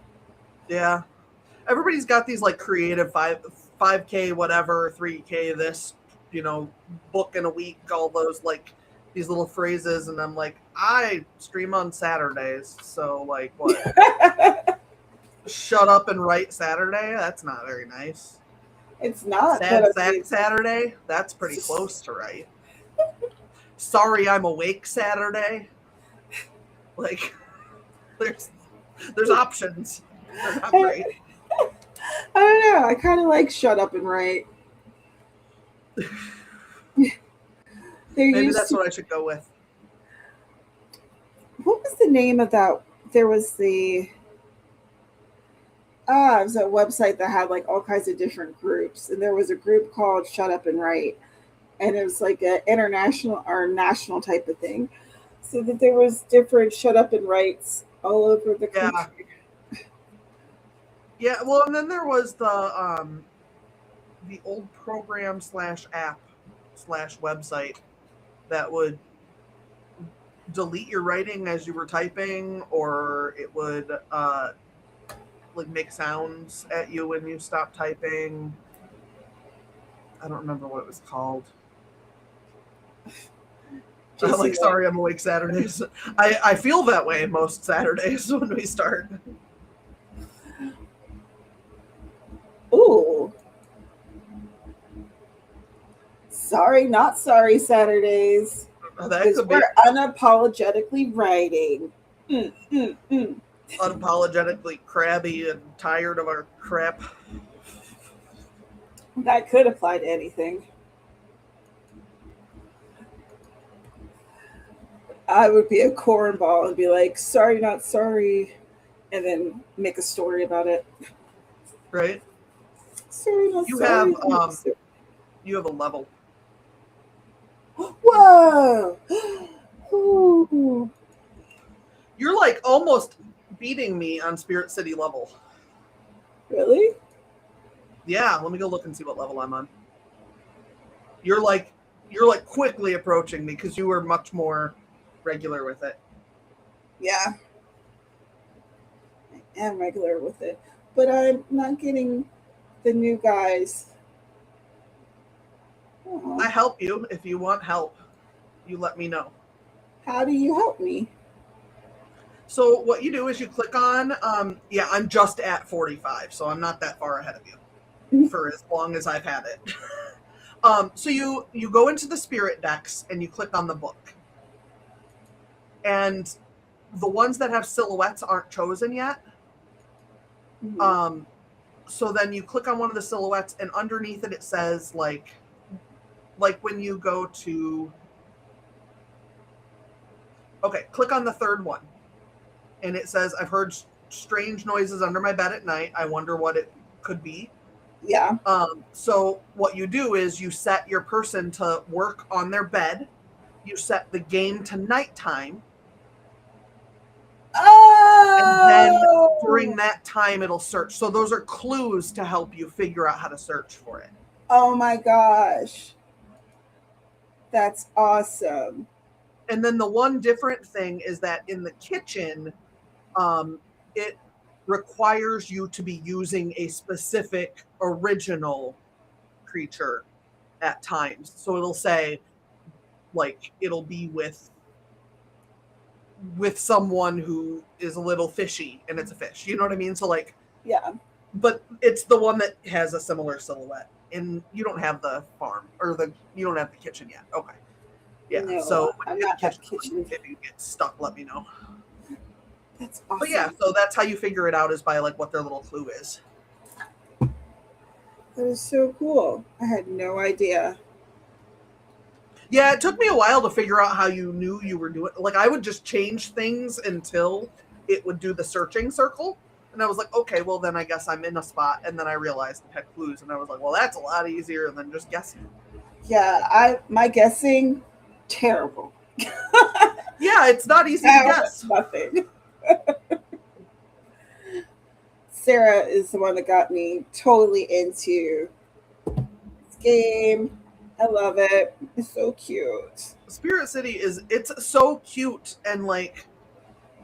Yeah. Everybody's got these like creative 5K whatever, 3K this, book in a week, all those like these little phrases, and I'm like, I stream on Saturdays, so like what? Shut up and write Saturday? That's not very nice. It's not, but Sad I sack mean, Saturday? That's pretty close to right. Sorry I'm awake Saturday? Like there's options. They're not great. I don't know. I kind of like shut up and write. There Maybe used that's to. what I should go with. What was the name of that? There was the. It was a website that had like all kinds of different groups, and there was a group called Shut Up and Write, and it was like an international or national type of thing. So that there was different Shut Up and Writes all over the Yeah. country. Yeah, well, and then there was the old program / app / website that would delete your writing as you were typing, or it would like make sounds at you when you stopped typing. I don't remember what it was called. Jason, Like, sorry, I'm awake Saturdays. I feel that way most Saturdays when we start. ooh, sorry, not sorry Saturdays. That Because could be we're unapologetically writing. Mm, mm, mm. unapologetically crabby and tired of our crap. That could apply to anything. I would be a cornball and be like, sorry, not sorry, and then make a story about it. Right? Sorry, not You sorry. have you have a level. Whoa! Ooh. You're like almost beating me on Spirit City level. Really? Yeah, let me go look and see what level I'm on. You're like quickly approaching me because you were much more regular with it. Yeah. I am regular with it. But I'm not getting the new guys. Aw. I help you if you want help. You let me know. How do you help me? So what you do is you click on, I'm just at 45, so I'm not that far ahead of you for as long as I've had it. So you go into the spirit decks and you click on the book. And the ones that have silhouettes aren't chosen yet. Mhm. So then you click on one of the silhouettes and underneath it says like when you go to, okay, click on the third one. And it says, I've heard strange noises under my bed at night. I wonder what it could be. Yeah. So what you do is you set your person to work on their bed. You set the game to nighttime. And then during Oh! that time, it'll search. So those are clues to help you figure out how to search for it. Oh my gosh. That's awesome. And then the one different thing is that in the kitchen, it requires you to be using a specific original creature at times. So it'll say, like, it'll be with someone who is a little fishy and it's a fish. You know what I mean? So like, Yeah. but it's the one that has a similar silhouette. And you don't have the farm or you don't have the kitchen yet. Okay. Yeah. No, So when I'm you not get at the kitchen, kitchen. if you get stuck, let me know. That's awesome. But yeah, so that's how you figure it out, is by like what their little clue is. That is so cool. I had no idea. Yeah, it took me a while to figure out how you knew you were doing. Like, I would just change things until it would do the searching circle, and I was like, okay, well then I guess I'm in a spot. And then I realized it had clues, and I was like, well, that's a lot easier than just guessing. Yeah, my guessing terrible. Yeah, it's not easy to guess. Nothing. Sarah is the one that got me totally into game. I love it. It's so cute. Spirit City it's so cute, and like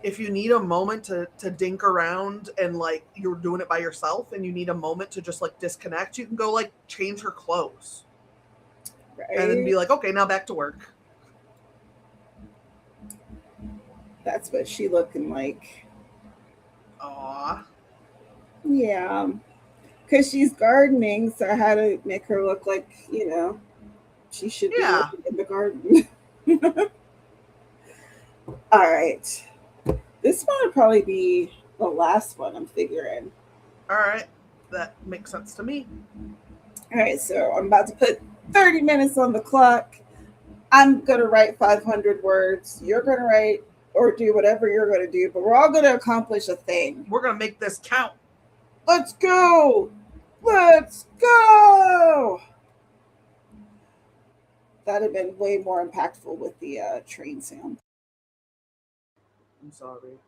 if you need a moment to dink around and like you're doing it by yourself and you need a moment to just like disconnect, you can go like change her clothes and then be Right? like, okay, now back to work. That's what she looking like. Aw. Yeah. Because she's gardening, so I had to make her look like, she should be Yeah. living in the garden. All right. This one would probably be the last one I'm figuring. All right. That makes sense to me. All right, so I'm about to put 30 minutes on the clock. I'm going to write 500 words. You're going to write or do whatever you're going to do, but we're all going to accomplish a thing. We're going to make this count. Let's go. Let's go. That'd have been way more impactful with the train sound. I'm sorry.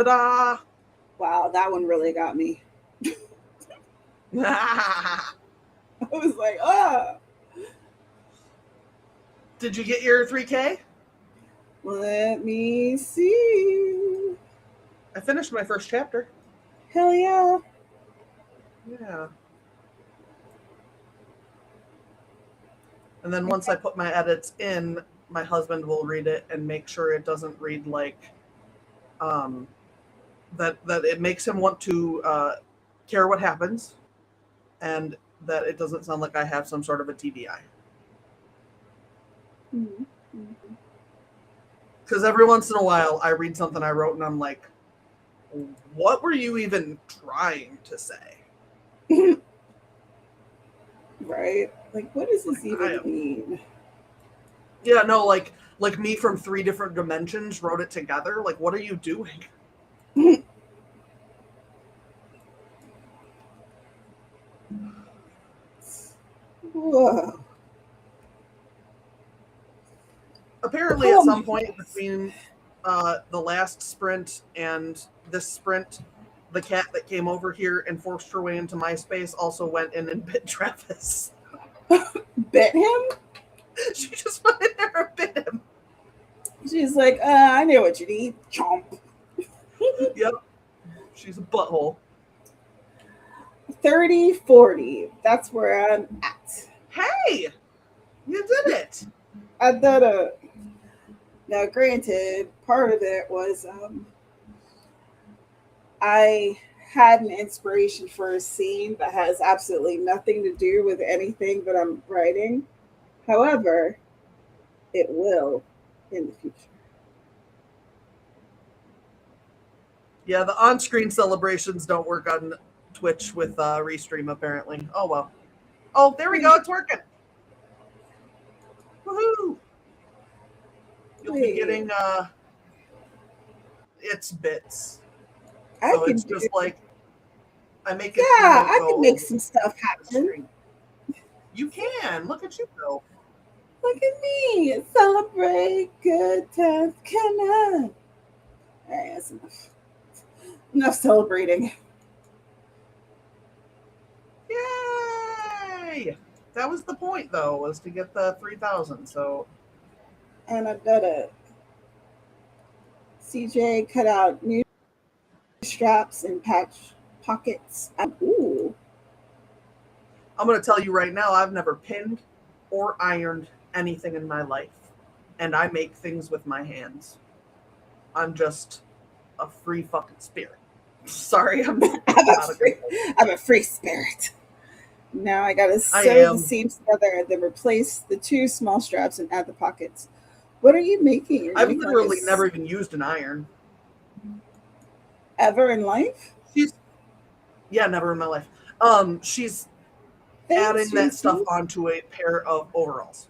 Ta-da! Wow, that one really got me. I was like, ah. Did you get your 3K? Let me see. I finished my first chapter. Hell yeah. Yeah. And then once I put my edits in, my husband will read it and make sure it doesn't read like that it makes him want to care what happens, and that it doesn't sound like I have some sort of a TBI. Because every once in a while I read something I wrote and I'm like, what were you even trying to say? Right? Like, what does this even mean? Yeah, no, like me from 3 different dimensions wrote it together. Like, what are you doing? Whoa. Apparently, at some point between the last sprint and this sprint, the cat that came over here and forced her way into my space also went in and bit Travis. Bit him? She just went in there and bit him. She's like, I know what you need. Chomp. Yep. She's a butthole. 30-40. That's where I'm at. Hey! You did it! I did it. Now, granted, part of it was I had an inspiration for a scene that has absolutely nothing to do with anything that I'm writing. However, it will in the future. Yeah, the on-screen celebrations don't work on Twitch with Restream, apparently. Oh, well. Oh, there we go. It's working. Woohoo! You'll be getting its bits. So it's just like I make it. Yeah, I can make some stuff happen. You can. Look at you go. Look at me. Celebrate good times. Come on. All right, that's enough. Enough celebrating. Yay! That was the point, though, was to get the 3,000. So. And I did it. CJ cut out new straps and patch pockets. Ooh. I'm going to tell you right now, I've never pinned or ironed anything in my life. And I make things with my hands. I'm just a free fucking spirit. Sorry, I'm a free spirit. Now I gotta sew the seams together and then replace the 2 small straps and add the pockets. What are you making? I've literally never even used an iron. Ever in life? Yeah, never in my life. She's adding that stuff onto a pair of overalls.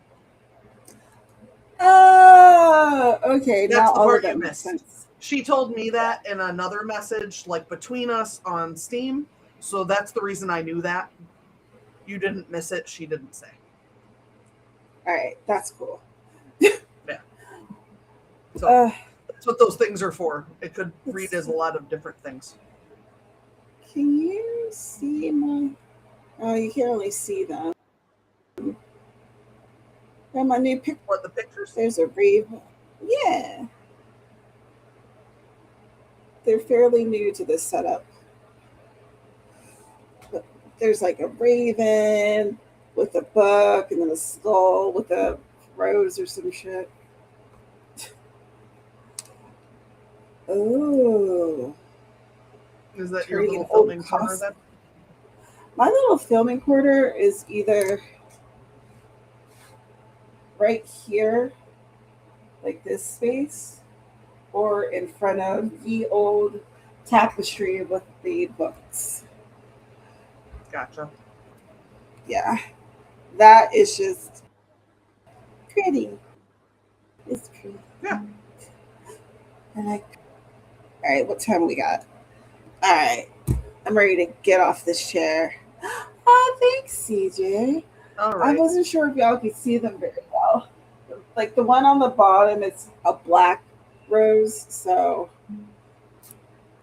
Oh, okay. That's now the all part of that you makes missed. sense. She told me that in another message, like between us on Steam. So that's the reason I knew that. You didn't miss it. She didn't say. All right, that's cool. Yeah. So that's what those things are for. It could read as a lot of different things. Can you see my? Oh, you can only see them. And my new picture. What, the pictures? There's a raven. Yeah. They're fairly new to this setup. But there's like a raven with a book and then a skull with a rose or some shit. Oh. Is that your little filming corner then? My little filming corner is either right here, like this space, or in front of the old tapestry with the books. Gotcha. Yeah. That is just pretty. It's pretty. Yeah. And all right, what time we got? All right. I'm ready to get off this chair. Oh, thanks, CJ. All right. I wasn't sure if y'all could see them very well. Like the one on the bottom, it's a black rose, so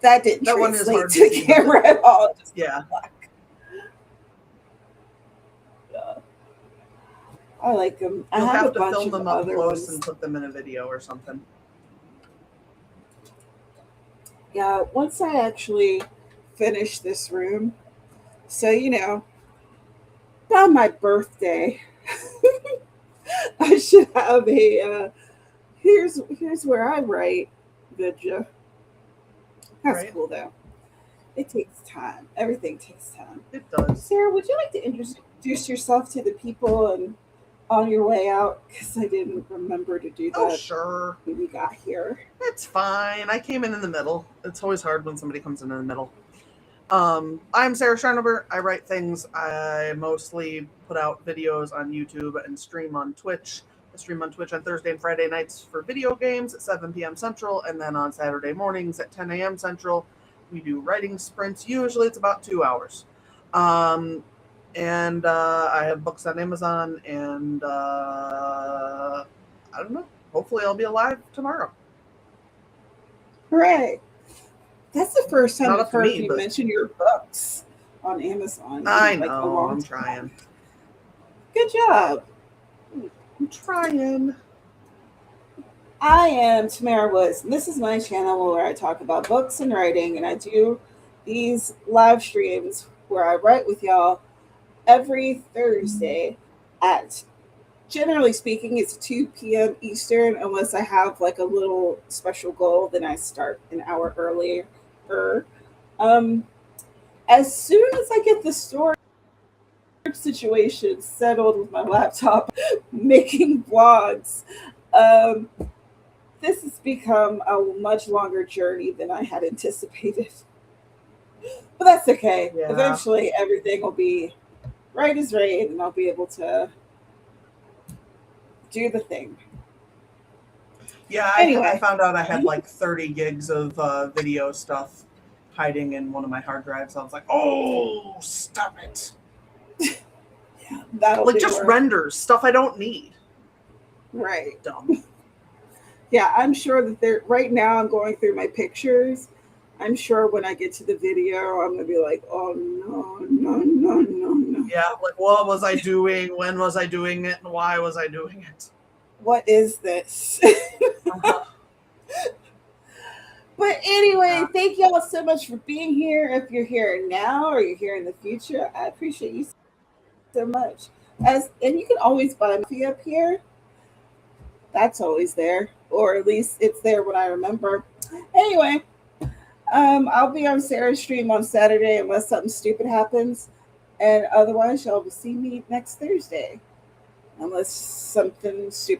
That didn't That one is translate hard to to the see, but camera at all. It just yeah. black. Yeah. I like them. I You'll have a have to bunch film of them up other close ones. and put them in a video or something. Yeah, once I actually finish this room, so by my birthday, I should have a here's where I write video. That's Right? cool though. It takes time. Everything takes time. It does. Sarah, would you like to introduce yourself to the people and on your way out? Because I didn't remember to do Oh, that sure. when we got here. It's fine. I came in the middle. It's always hard when somebody comes in the middle. I'm Sarah Scharnover. I write things. I mostly put out videos on YouTube and stream on Twitch. I stream on Twitch on Thursday and Friday nights for video games at 7 p.m. Central, and then on Saturday mornings at 10 a.m. Central, we do writing sprints. Usually it's about 2 hours. And I have books on Amazon, and I don't know. Hopefully I'll be alive tomorrow. Hooray! That's the first time Not I've up to heard me, you but mention your books on Amazon. I In, like a know. long I'm time. trying. Good job. I'm trying. I am Tamara Woods, and this is my channel where I talk about books and writing, and I do these live streams where I write with y'all every Thursday at, generally speaking, it's 2 p.m. Eastern, unless I have like a little special goal, then I start an hour earlier. Um, as soon as I get the storage situation settled with my laptop, making vlogs, this has become a much longer journey than I had anticipated. But that's okay. Yeah. Eventually, everything will be right as rain, and I'll be able to do the thing. Yeah, Anyway. I found out I had like 30 gigs of video stuff hiding in one of my hard drives. I was like, oh, stop it. That'll Like do just work. renders, stuff I don't need. Right. Dumb. Yeah, I'm sure that right now I'm going through my pictures. I'm sure when I get to the video, I'm going to be like, oh, no. Yeah, like what was I doing? When was I doing it? And why was I doing it? What is this? But anyway, thank y'all so much for being here. If you're here now or you're here in the future, I appreciate you so much. And you can always buy me up here. That's always there, or at least it's there when I remember. Anyway, I'll be on Sarah's stream on Saturday unless something stupid happens, and otherwise y'all will see me next Thursday unless something stupid